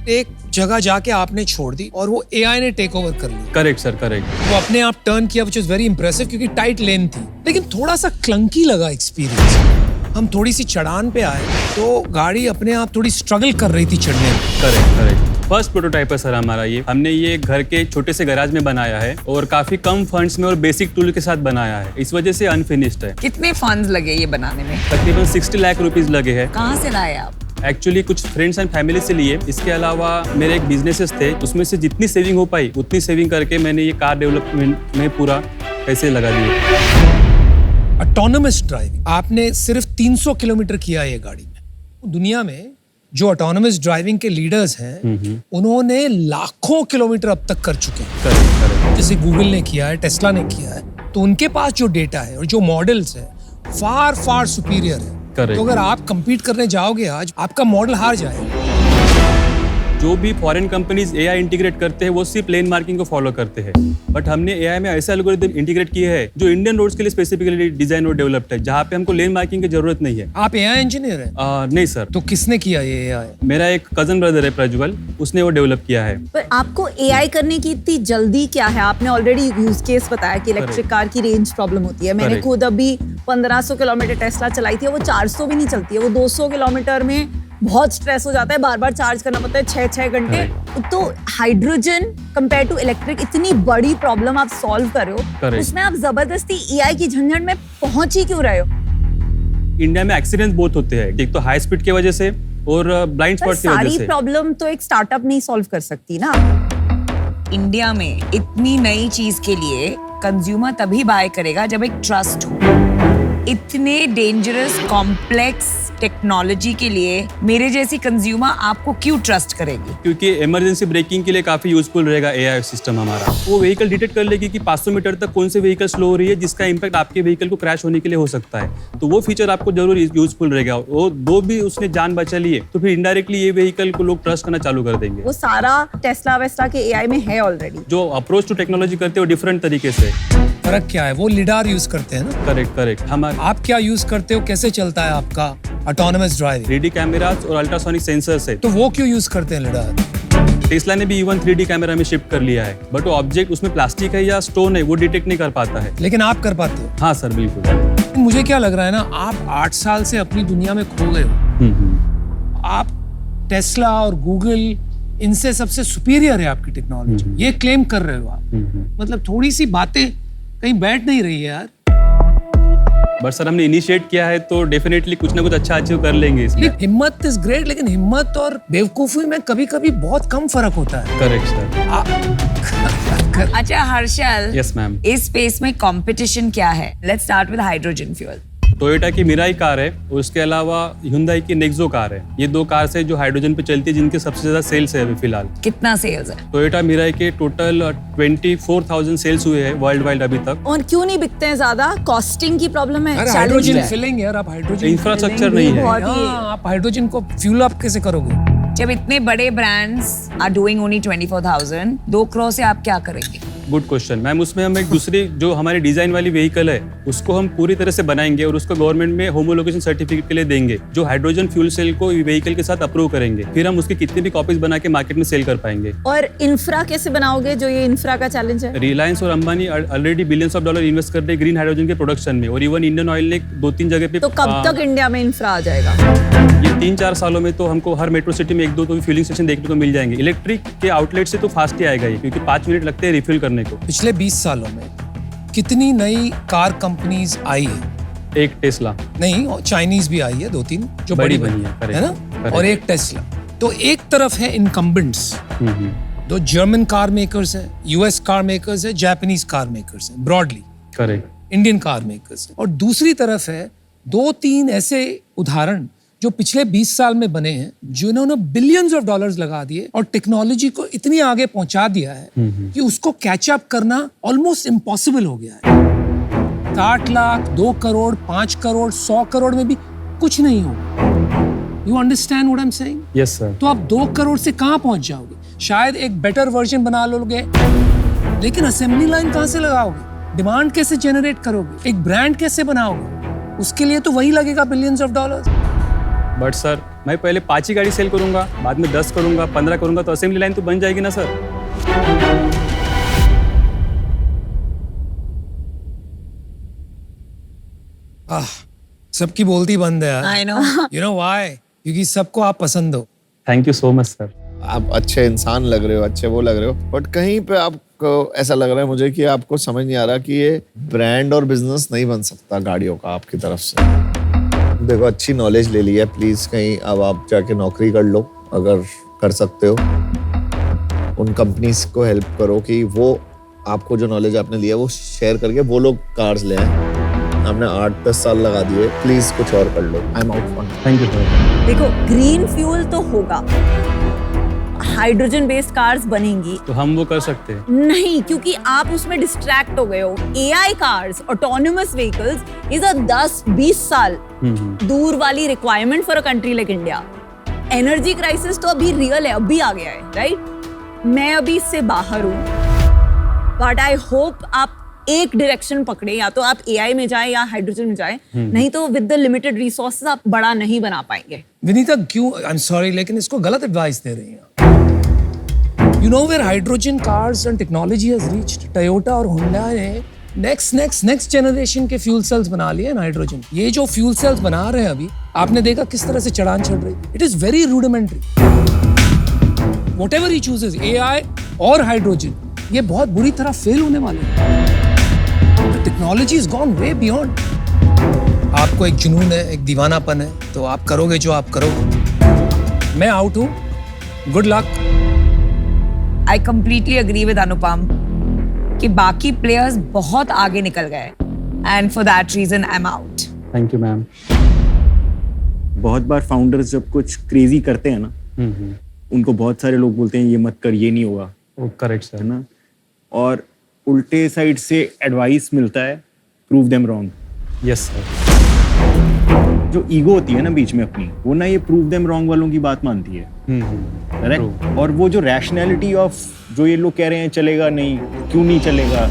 एक जगह जाके आपने छोड़ दी और वो AI ने टेक ओवर कर लिया। Correct sir, correct. वो अपने आप टर्न किया, व्हिच इज वेरी इंप्रेसिव, क्योंकि टाइट लेन थी, लेकिन थोड़ा सा क्लंकी लगा एक्सपीरियंस। हम थोड़ी सी चढ़ान पे आए तो गाड़ी अपने आप थोड़ी स्ट्रगल कर रही थी चढ़ने में। Correct correct. फर्स्ट प्रोटोटाइप है सर हमारा ये। हमने ये घर के छोटे से गैराज में बनाया है और काफी कम फंड्स में और बेसिक टूल के साथ बनाया है, इस वजह से अनफिनिश्ड है। कितने फंड्स लगे ये बनाने में? तकरीबन 60 लाख रुपीस लगे हैं। कहाँ से लाए आप? एक्चुअली कुछ फ्रेंड्स एंड फैमिली से लिए। इसके अलावा मेरे एक बिजनेसेस थे, उसमें से जितनी सेविंग हो पाई उतनी सेविंग करके मैंने ये कार डेवलपमेंट में पूरा पैसे लगा दिए। ऑटोनमस ड्राइविंग आपने सिर्फ 300 किलोमीटर किया है ये गाड़ी में। दुनिया में जो ऑटोनमस ड्राइविंग के लीडर्स हैं उन्होंने लाखों किलोमीटर अब तक कर चुके हैं। करेक्ट। जैसे गूगल ने किया है, टेस्ला ने किया है, तो उनके पास जो डेटा है और जो मॉडल्स है फार सुपीरियर है। Correct. तो अगर आप compete करने जाओगे आज, आपका मॉडल हार जाएगा। जो भी फॉरेन कंपनीज एआई इंटीग्रेट करते हैं वो सिर्फ लेन मार्किंग को फॉलो करते हैं, बट हमने एआई में ऐसे एल्गोरिथम इंटीग्रेट किए हैं जो इंडियन रोड्स के लिए स्पेसिफिकली डिजाइन और डेवलप्ड है, जहाँ पे हमको लेन मार्किंग की जरूरत नहीं है। आप एआई इंजीनियर हैं? नहीं सर, तो किसने किया ये एआई? मेरा एक कजन ब्रदर है प्रज्वल, उसने वो डेवलप किया है। पर आपको एआई करने की इतनी जल्दी क्या है? आपने ऑलरेडी यूज केस बताया कि इलेक्ट्रिक कार की रेंज प्रॉब्लम होती है। मैंने Correct. खुद अभी 1500 किलोमीटर टेस्ला चलाई थी, वो 400 भी नहीं चलती है, वो 200 किलोमीटर में बहुत स्ट्रेस हो जाता है, बार बार चार्ज करना पड़ता है 6-6 घंटे। तो हाइड्रोजन कंपेयर टू इलेक्ट्रिक इतनी बड़ी प्रॉब्लम आप सॉल्व कर रहे हो, Correct. उसमें आप जबरदस्ती एआई की झंझट में पहुंच ही क्यों रहे हो? इंडिया में एक्सीडेंट बहुत होते हैं, एक तो हाई स्पीड की वजह से और ब्लाइंड पर स्पॉट की वजह सारी से। प्रॉब्लम तो एक स्टार्टअप नहीं सॉल्व कर सकती ना। इंडिया में इतनी नई चीज के लिए कंज्यूमर तभी बाय करेगा जब एक ट्रस्ट हो। इतने डेंजरस कॉम्प्लेक्स टेक्नोलॉजी के लिए मेरे जैसी कंज्यूमर आपको क्यों ट्रस्ट करेगी? क्योंकि इमरजेंसी ब्रेकिंग के लिए काफी यूजफुल रहेगा एआई सिस्टम हमारा। वो व्हीकल डिटेक्ट कर लेगी कि 500 मीटर तक कौन से व्हीकल स्लो हो रही है, जिसका इम्पैक्ट आपके व्हीकल को क्रैश होने के लिए हो सकता है। तो वो फीचर आपको जरूर यूजफुल रहेगा। वो दो भी उसने जान बचा लिए तो फिर इनडायरेक्टली ये व्हीकल को लोग ट्रस्ट करना चालू कर देंगे। वो सारा टेस्ला वेस्ला के एआई में है ऑलरेडी। जो अप्रोच टू टेक्नोलॉजी करते हैं वो डिफरेंट तरीके से। फर्क क्या है? वो लिडार यूज करते हैं ना। करेक्ट। हमारे आप क्या यूज करते हो? कैसे चलता है आपका ऑटोनमस ड्राइविंग? 3D कैमरास और अल्ट्रासोनिक सेंसर्स है। तो वो क्यों यूज करते हैं लिडार? टेस्ला ने भी इवन 3D कैमरा में शिफ्ट कर लिया है, बट वो ऑब्जेक्ट उसमें प्लास्टिक है या स्टोन है वो डिटेक्ट नहीं कर पाता है। लेकिन आप कर पाते हो? हाँ सर, बिल्कुल। मुझे क्या लग रहा है ना, आप 8 साल से अपनी दुनिया में खो गए हो। आप टेस्ला और गूगल इनसे सबसे सुपीरियर है आपकी टेक्नोलॉजी, ये क्लेम कर रहे हो आप। मतलब थोड़ी सी बातें कहीं बैठ नहीं रही है यार। बट सर हमने इनिशिएट किया है तो डेफिनेटली कुछ ना कुछ अच्छा अचीव कर लेंगे इसमें। हिम्मत इज ग्रेट, लेकिन हिम्मत और बेवकूफी में कभी कभी बहुत कम फर्क होता है। Correct sir. अच्छा हर्षल, यस मैम। इस स्पेस में कंपटीशन क्या है? Let's start with hydrogen fuel. Toyota की मिराई कार है और उसके अलावा Hyundai की नेक्सो कार है। ये दो कार्स है जो हाइड्रोजन पे चलती है, जिनके सबसे ज्यादा सेल्स है अभी फिलहाल। कितना सेल्स है? टोयोटा मिराई के टोटल 24,000 सेल्स हुए हैं वर्ल्ड वाइड अभी तक। और क्यों नहीं बिकते हैं ज्यादा? कॉस्टिंग की प्रॉब्लम है, अरे challenge हाइड्रोजन है। फिलिंग यार, आप हाइड्रोजन इंफ्रास्ट्रक्चर नहीं है। बहुत ही- आप हाइड्रोजन को फ्यूल अप कैसे करोगे? जब इतने बड़े brands are doing only 24,000, 2 crore से आप क्या करेंगे? Good question ma'am. उसमें हम एक दूसरी जो हमारी डिजाइन वाली व्हीकल है उसको हम पूरी तरह से बनाएंगे और उसको गवर्नमेंट में होमोलोगेशन सर्टिफिकेट के लिए देंगे, जो हाइड्रोजन फ्यूल सेल को व्हीकल के साथ अप्रूव करेंगे। फिर हम उसकी कितनी भी कॉपीज बना के मार्केट में सेल कर पाएंगे। और इंफ्रा कैसे बनाओगे, जो ये इंफ्रा का चैलेंज है? रिलायंस और Ambani already billions of dollar invest कर रहे हैं ग्रीन हाइड्रोजन के प्रोडक्शन में, और इवन इंडियन ऑयल ने 2-3 जगह पे। तो कब तक इंडिया में इंफ्रा आ जाएगा? ये 3-4 सालों में तो हमको हर मेट्रो सिटी में 1-2 तो फिलिंग स्टेशन देखने को मिल जाएंगे। इलेक्ट्रिक के आउटलेट से तो फास्ट ही आएगा ये, क्योंकि 5 मिनट लगते हैं रिफिल करने को। पिछले 20 सालों में कितनी नई कार कंपनीज आई है? एक टेस्ला नहीं, और चाइनीज भी आई है 2-3 जो बड़ी बड़ी बनी है, correct, ना? correct. और एक टेस्ला। तो एक तरफ है इनकम्बेंट्स, दो जर्मन कार मेकर्स है, यूएस कार मेकर्स है, जापानीज कार मेकर्स है, broadly correct. Indian car makers है। और दूसरी तरफ है 2-3 ऐसे उदाहरण जो पिछले 20 साल में बने हैं, जिन्होंने बिलियंस ऑफ डॉलर्स लगा दिए और टेक्नोलॉजी को इतनी आगे पहुंचा दिया है कि उसको कैचअप करना ऑलमोस्ट इम्पॉसिबल हो गया है। 60 लाख, 2 करोड़, 5 करोड़, 100 करोड़ में भी कुछ नहीं होगा। You understand what I am saying? Yes sir. तो आप 2 करोड़ से कहां पहुंच जाओगे? शायद एक बेटर वर्जन बना लोगे, लेकिन असेंबली लाइन कहां से लगाओगे? डिमांड कैसे जनरेट करोगे? एक ब्रांड कैसे बनाओगे? उसके लिए तो वही लगेगा billions of dollars. But sir मैं पहले 5 ही गाड़ी सेल करूंगा, बाद में 10 करूंगा, 15 करूंगा, तो असेंबली लाइन तो बन जाएगी ना सर। सबकी बोलती बंद है यार। I know. You know why? क्योंकि सबको आप पसंद हो। Thank you so much sir. आप अच्छे इंसान लग रहे हो, अच्छे वो लग रहे हो, बट कहीं पे आपको ऐसा लग रहा है मुझे कि आपको समझ नहीं आ रहा कि ये ब्रांड और बिजनेस नहीं बन सकता गाड़ियों का आपकी तरफ से। देखो, अच्छी नॉलेज ले ली है, प्लीज कहीं अब आप जाके नौकरी कर लो अगर कर सकते हो। उन कंपनीज को हेल्प करो कि वो आपको जो नॉलेज आपने लिया वो शेयर करके वो लोग कार्स ले आए। आपने 8-10 साल लगा दिए, प्लीज कुछ और कर लो। I am out for. Thank you sir. देखो, ग्रीन फ्यूल तो होगा, हाइड्रोजन बेस्ड कार्स बनेंगी तो हम वो कर सकते हैं। नहीं, क्योंकि आप उसमें डिस्ट्रैक्ट हो गए हो। AI cars, autonomous vehicles is a 10-20 साल दूर वाली requirement for a country like India. Energy crisis तो अभी रियल है, अभी आ गया है, राइट? मैं अभी इससे बाहर हूँ, बट आई होप आप एक डायरेक्शन पकड़े, या तो आप एआई में जाए या हाइड्रोजन में जाए, नहीं तो विद द लिमिटेड रिसोर्सेज आप बड़ा नहीं बना पाएंगे। विनीता, क्यों? आई एम सॉरी, लेकिन इसको गलत एडवाइस दे रही हैं। You know where hydrogen cars and technology has reached? Toyota और Honda ने next generation के fuel cells बना लिए हैं हाइड्रोजन। ये जो fuel cells बना रहे हैं अभी, आपने देखा किस तरह से चढ़ान चढ़ रही है। It is very rudimentary. Whatever he chooses, AI और हाइड्रोजन, ये बहुत बुरी तरह फेल होने वाले हैं। The technology has gone way beyond. आपको एक जुनून है, एक दीवानापन है, तो आप करोगे जो आप करोगे। मैं आउट हूँ। Good luck. I completely agree with Anupam कि बाकी प्लेयर्स बहुत आगे निकल गए, and for that reason I am out. Thank you ma'am. बहुत बार फाउंडर्स जब कुछ क्रेजी करते हैं ना, उनको बहुत सारे लोग बोलते हैं ये मत कर, ये नहीं होगा, करेक्ट सर। है ना, और उल्टे साइड से एडवाइस मिलता है, prove them wrong. Yes sir. जो ईगो होती है ना बीच में अपनी, वो ना ये प्रूव देम रॉन्ग वालों की बात मानती है, करेक्ट? और वो जो रैशनैलिटी ऑफ जो ये लोग कह रहे हैं चलेगा नहीं, क्यों नहीं चलेगा,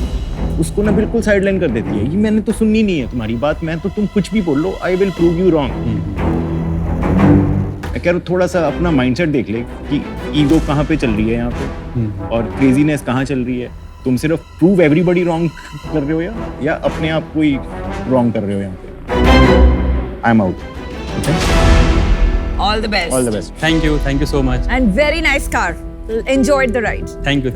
उसको ना बिल्कुल साइडलाइन कर देती है। ये मैंने तो सुननी नहीं है तुम्हारी बात, मैं तो तुम कुछ भी बोल लो, I will prove you wrong. मैं कह रहा हूँ थोड़ा सा अपना माइंडसेट देख ले कि ईगो कहाँ पे चल रही है यहाँ पे, और क्रेजीनेस कहाँ चल रही है। तुम सिर्फ प्रूव एवरीबॉडी रॉन्ग कर रहे हो या अपने आप को ही रॉन्ग कर रहे हो यहाँ पे। आई am out. All the best. All the best. Thank you so much. And very nice car, enjoyed the ride. Thank you.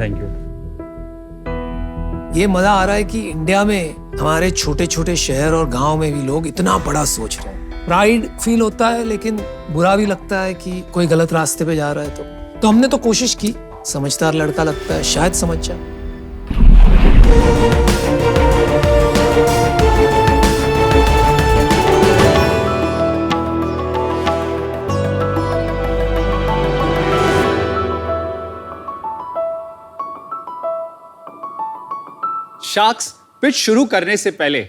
ये मजा आ रहा है कि इंडिया में हमारे छोटे छोटे शहर और गांव में भी लोग इतना बड़ा सोच रहे हैं। प्राइड फील होता है, लेकिन बुरा भी लगता है कि कोई गलत रास्ते पे जा रहा है। तो हमने तो कोशिश की, समझदार लड़का लगता है, शायद समझ जाए। शार्क्स, पिच शुरू करने से पहले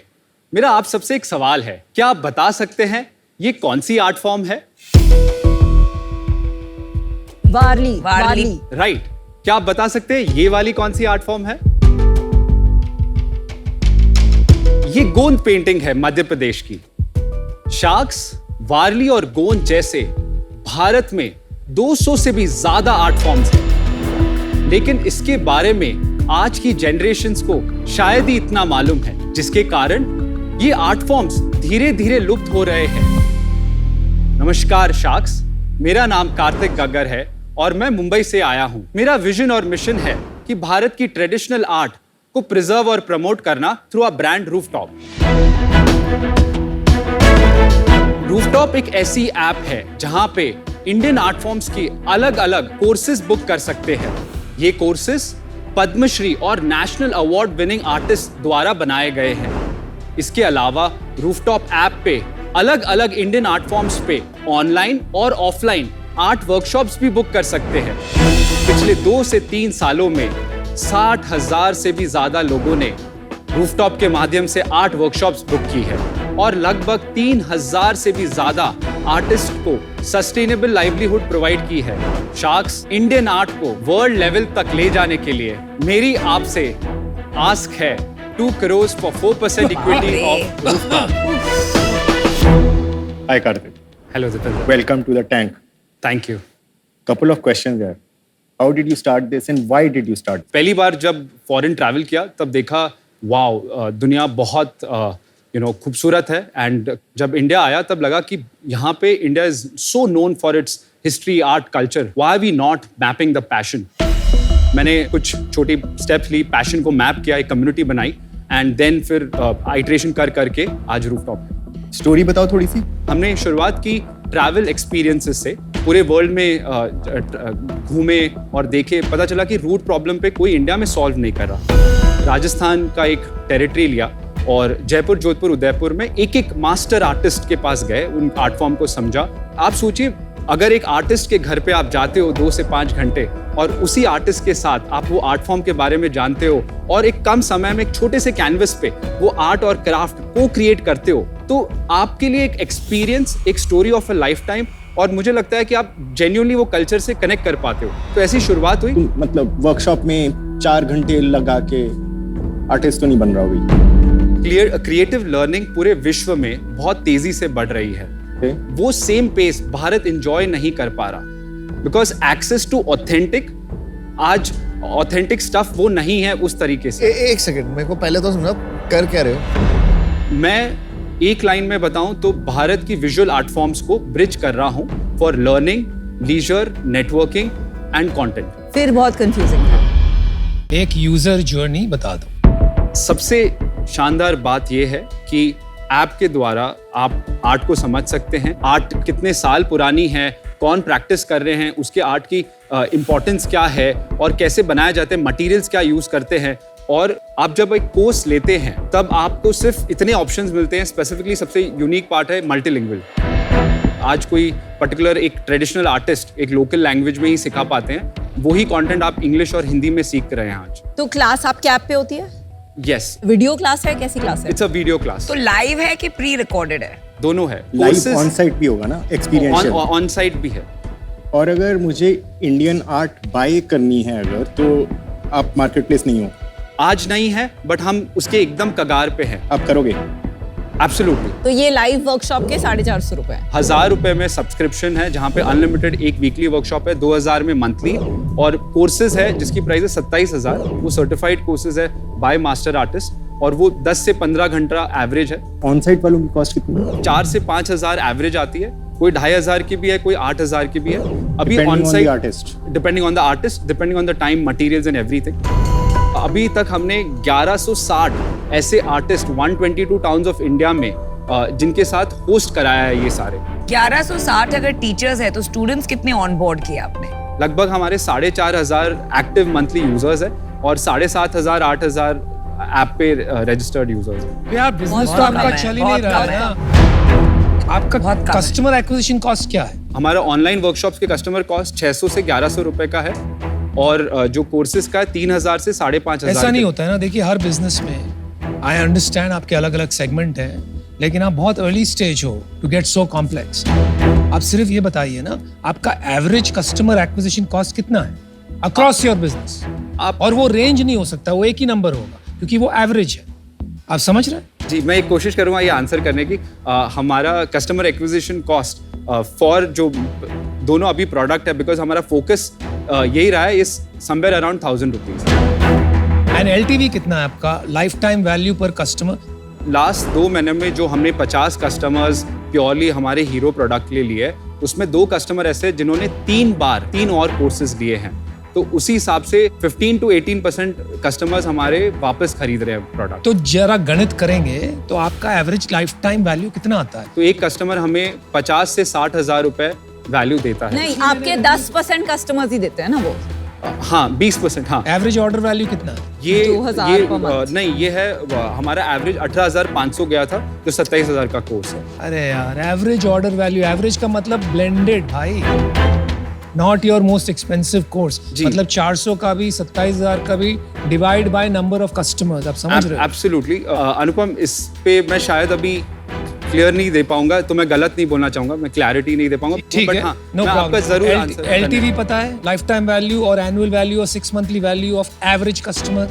मेरा आप सबसे एक सवाल है। क्या आप बता सकते हैं ये कौन सी आर्ट फॉर्म है? वारली। राइट। क्या आप बता सकते हैं ये वाली कौन सी आर्ट फॉर्म है? ये गोंद पेंटिंग है मध्य प्रदेश की। शार्क्स, वारली और गोंद जैसे भारत में 200 से भी ज्यादा आर्ट फॉर्म्स हैं, लेकिन इसके बारे में आज की जनरेशन्स को शायद ही इतना मालूम है, जिसके कारण ये आर्ट फॉर्म्स धीरे धीरे लुप्त हो रहे हैं। नमस्कार शार्क्स, मेरा नाम कार्तिक गग्गर है और मैं मुंबई से आया हूं। मेरा विजन और मिशन है कि भारत की ट्रेडिशनल आर्ट को प्रिजर्व और प्रमोट करना through a brand rooftop. Rooftop एक ऐसी ऐप है जहां पे इंडियन आर्ट फॉर्म्स की अलग अलग कोर्सेज बुक कर सकते हैं। ये कोर्सेज पद्मश्री और नेशनल अवार्ड विनिंग आर्टिस्ट द्वारा बनाए गए हैं। इसके अलावा रूफटॉप ऐप पे अलग अलग इंडियन आर्ट फॉर्म्स पे ऑनलाइन और ऑफलाइन आर्ट वर्कशॉप्स भी बुक कर सकते हैं। पिछले 2 से 3 सालों में 60,000 से भी ज्यादा लोगों ने रूफटॉप के माध्यम से आर्ट वर्कशॉप्स बुक की है और लगभग 3,000 से भी ज्यादा आर्टिस्ट को सस्टेनेबल लाइवलीहुड प्रोवाइड की है। शार्क्स, इंडियन आर्ट को वर्ल्ड लेवल तक ले जाने के लिए मेरी आपसे आस्क है 2 crore for 4% equity of Rooftop. Hi Karthik. Hello Jitendra. Welcome to the tank. Thank you. Couple of questions there. How did you start this and why did you start? पहली बार जब फॉरेन ट्रैवल किया तब देखा वाओ, दुनिया बहुत खूबसूरत है. एंड जब इंडिया आया तब लगा कि यहाँ पे India is so known for its history, art, culture. Why are we not mapping the passion? मैंने कुछ छोटी स्टेप्स ली, पैशन को मैप किया, एक कम्युनिटी बनाई एंड देन फिर आइटरेशन कर करके आज रूफटॉप है. स्टोरी बताओ थोड़ी सी. हमने शुरुआत की ट्रैवल एक्सपीरियंसेस से. पूरे वर्ल्ड में घूमे और देखे, पता चला कि रूट प्रॉब्लम पे कोई इंडिया में सॉल्व नहीं कर रहा. राजस्थान का एक टेरिटरी लिया और जयपुर, जोधपुर, उदयपुर में एक एक मास्टर आर्टिस्ट के पास गए, उन आर्ट फॉर्म को समझा. आप सोचिए, अगर एक आर्टिस्ट के घर पे आप जाते हो 2 से 5 घंटे और उसी आर्टिस्ट के साथ आप वो आर्ट फॉर्म के बारे में जानते हो और एक कम समय में एक छोटे से कैनवस पे वो आर्ट और क्राफ्ट को क्रिएट करते हो, तो आपके लिए एक एक्सपीरियंस, एक story of a life time. और मुझे लगता है कि आप जेन्युइनली वो कल्चर से कनेक्ट कर पाते हो. तो ऐसी शुरुआत हुई. मतलब वर्कशॉप में 4 घंटे लगा के आर्टिस्ट तो नहीं बन रहा हुई. क्रिएटिव लर्निंग पूरे विश्व में बहुत तेजी से बढ़ रही है. वो सेम पेस भारत एंजॉय नहीं कर पा रहा बिकॉज एक्सेस टू ऑथेंटिक, आज ऑथेंटिक स्टफ वो नहीं है उस तरीके से. एक सेकंड, मेरे को पहले तो समझा कर क्या रहे हो. मैं एक लाइन में बताऊं तो भारत की विजुअल आर्ट फॉर्म्स को ब्रिज कर रहा हूं for learning, leisure, networking and content. फिर बहुत कंफ्यूजिंग था. एक यूजर जर्नी बता दो. सबसे शानदार बात यह है कि ऐप के द्वारा आप आर्ट को समझ सकते हैं. आर्ट कितने साल पुरानी है, कौन प्रैक्टिस कर रहे हैं, उसके आर्ट की इम्पोर्टेंस क्या है और कैसे बनाए जाते हैं, मटेरियल्स क्या यूज करते हैं. और आप जब एक कोर्स लेते हैं तब आपको सिर्फ इतने ऑप्शंस मिलते हैं. स्पेसिफिकली सबसे यूनिक पार्ट है मल्टीलिंगुअल. आज कोई पर्टिकुलर एक ट्रेडिशनल आर्टिस्ट एक लोकल लैंग्वेज में ही सिखा पाते हैं, वही कंटेंट आप इंग्लिश और हिंदी में सीख रहे हैं आज. तो क्लास आपके ऐप पे होती है? यस. वीडियो क्लास है, कैसी क्लास है? It's a video class. तो लाइव है कि प्री रिकॉर्डेड है? दोनों है. लाइव ऑन साइट भी होगा ना, एक्सपीरियंशियल? ऑन साइट भी है. और अगर मुझे इंडियन आर्ट बाय करनी है अगर, तो आप मार्केट प्लेस नहीं हो? आज नहीं है, बट हम उसके एकदम कगार पे हैं. आप करोगे? एब्सोल्युटली. तो ये लाइव वर्कशॉप के 450 रुपए. 1000 रुपए में सब्सक्रिप्शन है जहाँ पे अनलिमिटेड एक वीकली वर्कशॉप है, 2000 में मंथली. और कोर्सेज है जिसकी प्राइस है 27,000. वो सर्टिफाइड कोर्सेज है बाय मास्टर आर्टिस्ट और वो 10 से 15 घंटा एवरेज है. ऑन साइट वालों की कॉस्ट कितनी है? 4 से 5,000 एवरेज आती है. कोई 2,500 की भी है, कोई 8,000 की भी है. अभी on site depending on the artist, depending on the time, materials and everything. अभी तक हमने 1160 ऐसे आर्टिस्ट 122 टाउन्स ऑफ इंडिया में जिनके साथ होस्ट कराया है. ये सारे 1160 अगर टीचर्स है तो स्टूडेंट्स कितने ऑन बोर्ड किए आपने? लगभग हमारे 4,500 एक्टिव मंथली यूजर्स है और 7,500 8,000 ऐप पे रजिस्टर्ड यूजर्स है. यार बिजनेस तो आपका चल ही नहीं रहा है ना. आपका कस्टमर एक्विजिशन कॉस्ट क्या है? हमारा ऑनलाइन वर्कशॉप्स के कस्टमर कॉस्ट 600 से 1100 रुपए का है और जो कोर्सेज का है 3,000 से 5,500. ऐसा नहीं होता है ना. देखिए हर बिजनेस में आई अंडरस्टैंड आपके अलग अलग सेगमेंट हैं, लेकिन आप बहुत अर्ली स्टेज हो टू गेट सो कॉम्प्लेक्स. आप सिर्फ ये बताइए ना, आपका एवरेज कस्टमर एक्विजिशन कॉस्ट कितना है अक्रॉस योर बिजनेस? और वो रेंज नहीं हो सकता, वो एक ही नंबर होगा क्योंकि वो एवरेज है. आप समझ रहे हैं? जी, मैं एक कोशिश करूंगा ये आंसर करने की. हमारा कस्टमर एक्विजिशन कॉस्ट फॉर जो दोनों अभी प्रोडक्ट है, बिकॉज हमारा फोकस यही रहा है, is somewhere around 1,000 rupees. And LTV कितना है आपका, लाइफ टाइम वैल्यू पर कस्टमर? लास्ट 2 महीने में जो हमने 50 कस्टमर्स प्योरली हमारे हीरो प्रोडक्ट के लिए लिए, उसमें 2 कस्टमर ऐसे हैं जिन्होंने 3 और कोर्सेज लिए हैं. तो उसी हिसाब से 15 to 18% कस्टमर्स हमारे वापस खरीद रहे हैं प्रोडक्ट. तो जरा गणित करेंगे तो आपका एवरेज लाइफ टाइम वैल्यू कितना आता है? तो एक कस्टमर हमें 50 से 60,000 रुपए वैल्यू देता है. नहीं, आपके 10% कस्टमर्स ही देते हैं ना वो. हाँ, 20%. हाँ. एवरेज ऑर्डर वैल्यू कितना है? ये 2,000 per month. नहीं, ये है हमारा एवरेज 18,500 गया था, जो 27,000 का कोर्स है. अरे यार, एवरेज ऑर्डर वैल्यू, एवरेज का मतलब ब्लेंडेड भाई, not your most expensive course. मतलब 400 का भी 27,000 का भी divide by number of customers. आप समझ रहे हो? एब्सोल्युटली. अनुपम, इस पे मैं शायद अभी क्लियर नहीं दे पाऊंगा, तो मैं गलत नहीं बोलना चाहूंगा, मैं क्लैरिटी नहीं दे पाऊंगा. ठीक है, नो प्रॉब्लम. एलटीवी पता है, लाइफ टाइम वैल्यू और एनुअल वैल्यू और 6 monthly value of average customer?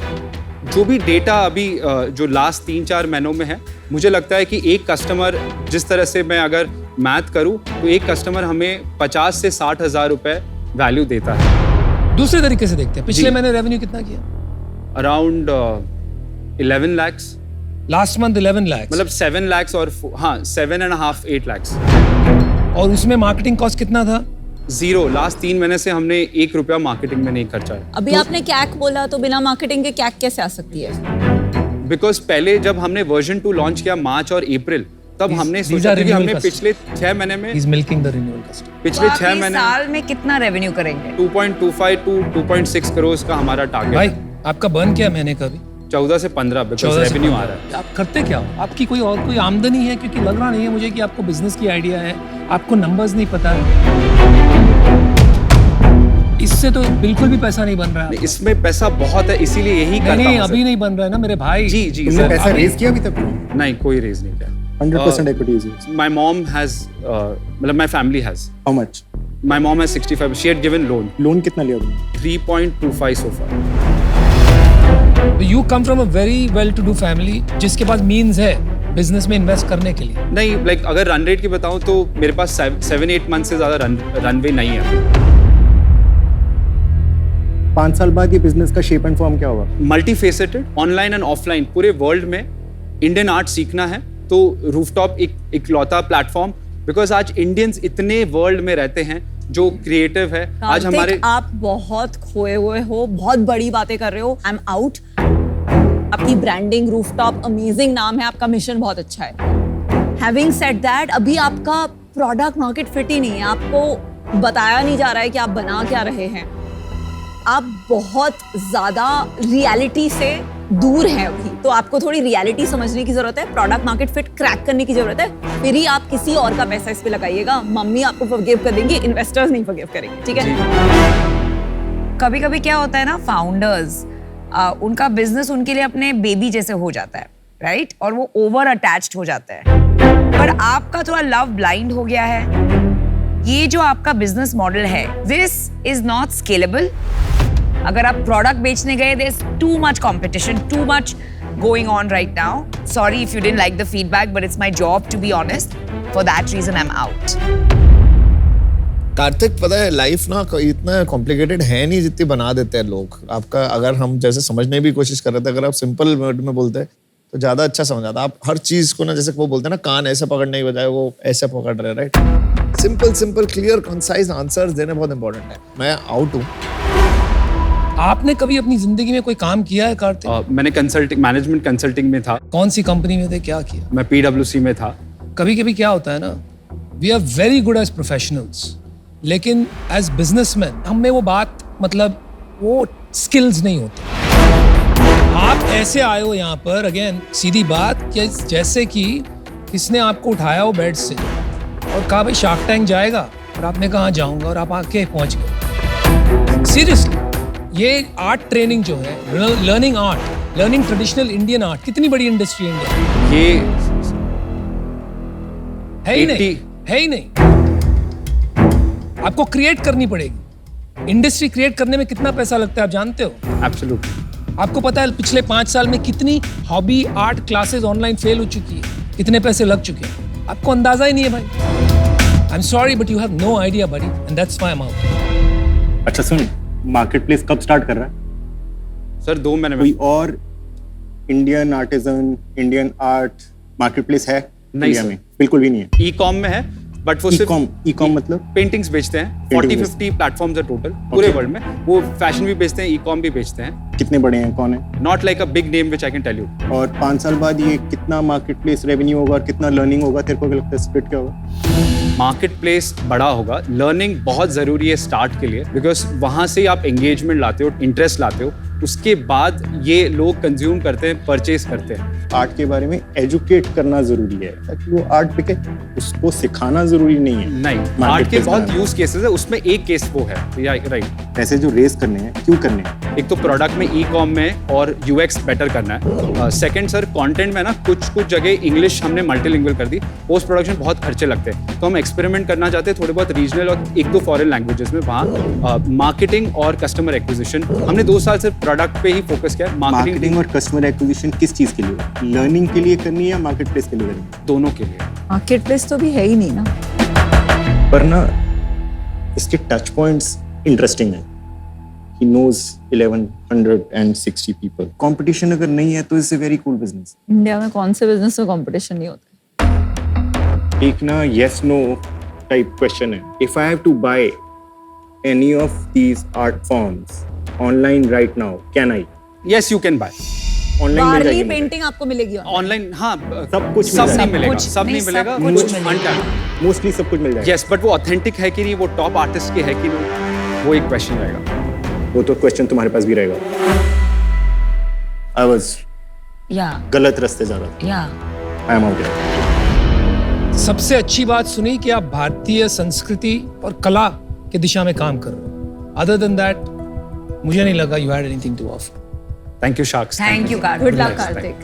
जो भी डेटा अभी जो लास्ट 3-4 महीनों में है, मुझे लगता है कि एक कस्टमर, जिस तरह से मैं अगर मैथ करूं, तो एक कस्टमर हमें 50 से 60,000 रुपए वैल्यू देता है. दूसरे तरीके से देखते हैं, पिछले महीने रेवेन्यू कितना किया? Around 11 lakhs. Last month 11 lakhs मतलब 7 lakhs और हाँ 7.5 8 lakhs और उसमें मार्केटिंग कॉस्ट कितना था? जीरो। लास्ट 3 महीने से हमने 1 रुपया मार्केटिंग में नहीं खर्चा है। अभी आपने कैक बोला तो बिना मार्केटिंग के कैक कैसे आ सकती है? बिकॉज पहले जब हमने वर्जन 2 लॉन्च किया मार्च और अप्रैल, तब हमने these सोचा are था कि हमने renewal पिछले 6 महीने में He's milking the renewal customer. पिछले तो 6 आप इस महीने साल में कितना रेवेन्यू करेंगे? 2.25 to 2.6 करोड़ का हमारा टारगेट भाई है। आपका बर्न क्या है महीने का भी? 14 से 15 बिकॉज 14 से रेवेन्यू 15 आ रहा है। आप करते क्या हो? आपकी कोई और कोई आमदनी है? क्योंकि लग रहा नहीं है मुझे कि आपको बिजनेस की आइडिया है, आपको नंबर्स नहीं पता है। इससे तो बिल्कुल भी पैसा नहीं बन रहा है। इसमें पैसा बहुत है, इसीलिए यही करता नहीं हूं अभी सर। नहीं बन रहा है ना मेरे भाई। जी जी तुमने सर। पैसा अभी- रेज किया अभी तक? नहीं, कोई रेज नहीं किया। 100% equity is yours. My mom has, मतलब my family has. How much? My mom has 65. She had given loan. Loan कितना लिया तुमने? 3.25 so far. You come from a very well to do family जिसके पास मीन्स है बिजनेस में इन्वेस्ट करने के लिए। नहीं, लाइक अगर रन रेट की बताऊं तो मेरे पास 7-8 मंथ से ज्यादा रनवे नहीं है। 5 साल बाद ये बिजनेस का शेप एंड फॉर्म क्या होगा? Multi faceted, online and offline, पूरे वर्ल्ड में इंडियन आर्ट सीखना है तो रूफटॉप एक इकलौता प्लेटफॉर्म, बिकॉज आज इंडियंस इतने वर्ल्ड में रहते हैं जो क्रिएटिव है। आज कार्तिक, हमारे आप बहुत खोए हुए हो, बहुत बड़ी बातें कर रहे हो। आई एम आउट। आपकी ब्रांडिंग, रूफटॉप, अमेजिंग नाम है, आपका मिशन बहुत अच्छा है। हैविंग सेड दैट, अभी आपका प्रोडक्ट मार्केट फिट ही नहीं है, आपको बताया नहीं जा रहा है कि आप बना क्या रहे हैं। आप बहुत ज्यादा रियलिटी से दूर हैं अभी, तो आपको थोड़ी रियलिटी समझने की जरूरत है, प्रोडक्ट मार्केट फिट क्रैक करने की जरूरत है, फिर ही आप किसी और का पैसा इस पे लगाइएगा। मम्मी आपको फॉरगिव कर देंगी, इन्वेस्टर्स नहीं फॉरगिव करेंगे, ठीक है? कभी कभी क्या होता है ना, फाउंडर्स उनका बिजनेस उनके लिए अपने बेबी जैसे हो जाता है, राइट? और वो ओवर अटैच्ड हो जाता है। पर आपका थोड़ा लव ब्लाइंड हो गया है। ये जो आपका बिजनेस मॉडल है, दिस इज नॉट स्केलेबल। अगर आप प्रोडक्ट बेचने गए, there is too much competition, too much going on right now. Sorry if you didn't like the feedback, but it's my job to be honest. For that reason, I'm out. Kartik, पता है लाइफ ना इतना कॉम्प्लिकेटेड है नहीं जितनी बना देते हैं लोग। आपका अगर हम जैसे समझने की कोशिश कर रहे थे, अगर आप सिंपल वर्ड में बोलते तो ज्यादा अच्छा समझ आता। आप हर चीज को ना, जैसे वो बोलते हैं ना, कान ऐसे पकड़ने की बजाय वो ऐसे पकड़ रहे, right? Simple clear concise answers देने बहुत इंपॉर्टेंट है। मैं आउट हूँ। आपने कभी अपनी जिंदगी में कोई काम किया है कार्तिक? मैंने कंसल्टिंग, मैनेजमेंट कंसल्टिंग में था। कौन सी कंपनी में थे, क्या किया? मैं PwC में था। कभी कभी क्या होता है ना, we are very good as professionals, लेकिन एज बिजनेसमैन हम में वो बात, मतलब वो स्किल्स नहीं होते। आप ऐसे आए हो यहाँ पर, अगेन सीधी बात, कि जैसे कि किसने आपको उठाया हो बेड से और कहा भाई शार्क टैंक जाएगा, और आपने कहा जाऊंगा, और आप आके पहुंच गए। सीरियसली, ये आर्ट ट्रेनिंग जो है, learning art, learning traditional Indian art, कितनी बड़ी इंडस्ट्री है इंडिया। ये है ही नहीं, 80 है ही नहीं। आपको क्रिएट करनी पड़ेगी। इंडस्ट्री क्रिएट करने में कितना पैसा लगता है आप जानते हो? एब्सोल्युटली। आपको पता है पिछले 5 साल में कितनी hobby art classes online fail हो चुकी है, कितने पैसे लग चुके हैं, आपको अंदाजा ही नहीं है भाई। I am sorry but you have no idea buddy, and that's why I am out. अच्छा सुन, मार्केट प्लेस कब स्टार्ट कर रहा है? सर 2 महीने में। कोई और Indian artisan, Indian art market place है नहीं इंडिया सर। में? बिल्कुल भी नहीं है। ई-कॉम में है, बट वो सिर्फ ई-कॉम मतलब पेंटिंग्स बेचते हैं। Painting 40-50 प्लेटफॉर्म्स है टोटल पूरे वर्ल्ड में। वो फैशन भी बेचते हैं, ई-कॉम भी बेचते हैं। कितने बड़े हैं, कौन है? Not like a big name which I can tell you. और 5 साल बाद ये कितना मार्केट प्लेस रेवेन्यू होगा और कितना लर्निंग होगा? तेरे को क्या लगता है, स्प्लिट क्या होगा? मार्केट प्लेस बड़ा होगा, लर्निंग बहुत जरूरी है स्टार्ट के लिए, बिकॉज वहां से आप एंगेजमेंट लाते हो, इंटरेस्ट लाते हो, उसके बाद ये लोग कंज्यूम करते हैं, परचेज करते हैं। आर्ट के बारे में एजुकेट करना जरूरी है ताकि वो आर्ट बिके, उसको सिखाना जरूरी नहीं है। नहीं, आर्ट के बहुत यूज केसेस है, उसमें एक केस वो है, राइट। पैसे जो रेस करने हैं, क्यों करने हैं? एक तो प्रोडक्ट में ई-कॉम में और यूएक्स बेटर करना है। सेकंड सर, कंटेंट में ना कुछ जगह इंग्लिश हमने मल्टीलिंगुअल कर दी, पोस्ट प्रोडक्शन बहुत खर्चे लगते हैं, तो हम एक्सपेरिमेंट करना चाहते हैं थोड़े बहुत रीजनल और 1-2 फॉरेन लैंग्वेजेस में। वहाँ मार्केटिंग और कस्टमर एक्विजिशन हमने 2 साल से प्रोडक्ट पे ही फोकस किया। मार्केटिंग और कस्टमर एक्विजिशन किस चीज के लिए? लर्निंग के लिए करनी है या मार्केट प्लेस के लिए करनी है? दोनों के लिए। मार्केट प्लेस तो भी है ही नहीं ना। पर ना इसके टच पॉइंट्स इंटरेस्टिंग है he knows 1160 people. Competition अगर नहीं है तो it's a very cool business. India में कौन से बिजनेस में कंपटीशन नहीं होता? एक ना yes no type question है. If I have to buy any of these art forms online right now, can I? Yes, you can buy. Online मिल वारली जाएगी मुझे. पेंटिंग आपको मिलेगी online? ऑनलाइन हाँ सब कुछ सब मिल नहीं जाएगा. मिलेगा, कुछ सब नहीं नहीं, सब मिलेगा, कुछ कुछ मिलेगा। अनटैप्ड। Mostly सब कुछ मिल जाएगा. यस, बट वो ऑथेंटिक है कि नहीं, वो टॉप आर्टिस्ट की है कि नहीं, वो एक क्वेश्चन रहेगा। वो तो क्वेश्चन तुम्हारे पास भी रहेगा. I was Yeah, गलत रास्ते जा रहा था. yeah. I am out here. सबसे अच्छी बात सुनी कि आप भारतीय संस्कृति और कला की दिशा में काम कर रहे हो। अदर देन दैट मुझे नहीं लगा you had anything to offer. Thank you sharks. Thank you, Karthik. Good luck, Karthik.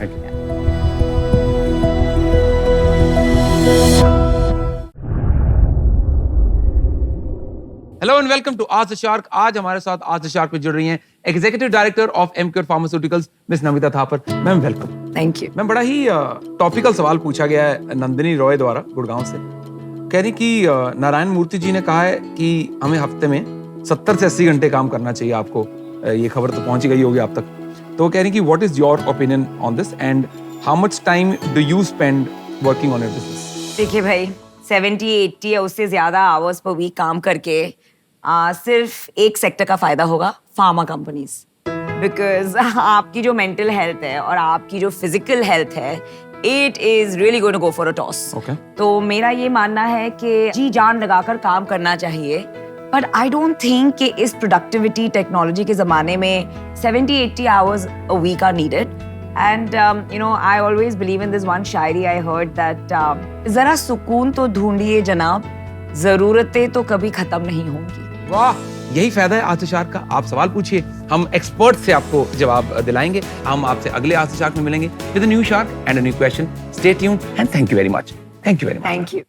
Hello and welcome to आज द शार्क। आज हमारे साथ आज द शार्क में जुड़ रही हैं executive director of Emcure pharmaceuticals miss Namita Thapar. Ma'am welcome. Thank you. Ma'am बड़ा ही टॉपिकल सवाल पूछा गया है नंदिनी रॉय द्वारा गुड़गांव से। कह रही कि नारायण मूर्ति जी ने कहा है कि हमें हफ्ते में 70 से 80 घंटे काम करना चाहिए आपको। ये खबर तो पहुंच गई होगी आप तक। तो कह रही कि what is your opinion on this and how much time do you spend working on your business? देखिए भाई 70-80 या उससे ज्यादा आवर्स पर वीक काम करके सिर्फ एक सेक्टर का फायदा होगा, फार्मा कंपनीज। बिकॉज आपकी जो मेंटल हेल्थ है और आपकी जो फिजिकल हेल्थ है, it is really going to go for a toss. तो मेरा ये मानना है कि जी जान लगाकर काम करना चाहिए, बट आई डोंट थिंक कि इस प्रोडक्टिविटी टेक्नोलॉजी के जमाने में 70-80 hours a week are needed. And I always believe in this one shayari I heard that जरा सुकून तो ढूंढिए जनाब, जरूरतें तो कभी खत्म नहीं होंगी। वाह, यही फायदा है आज द शार्क का। आप सवाल पूछिए, हम एक्सपर्ट से आपको जवाब दिलाएंगे। हम आपसे अगले आज द शार्क में मिलेंगे with a new shark and a new question. Stay tuned and thank you very much. Thank you very much. Thank you.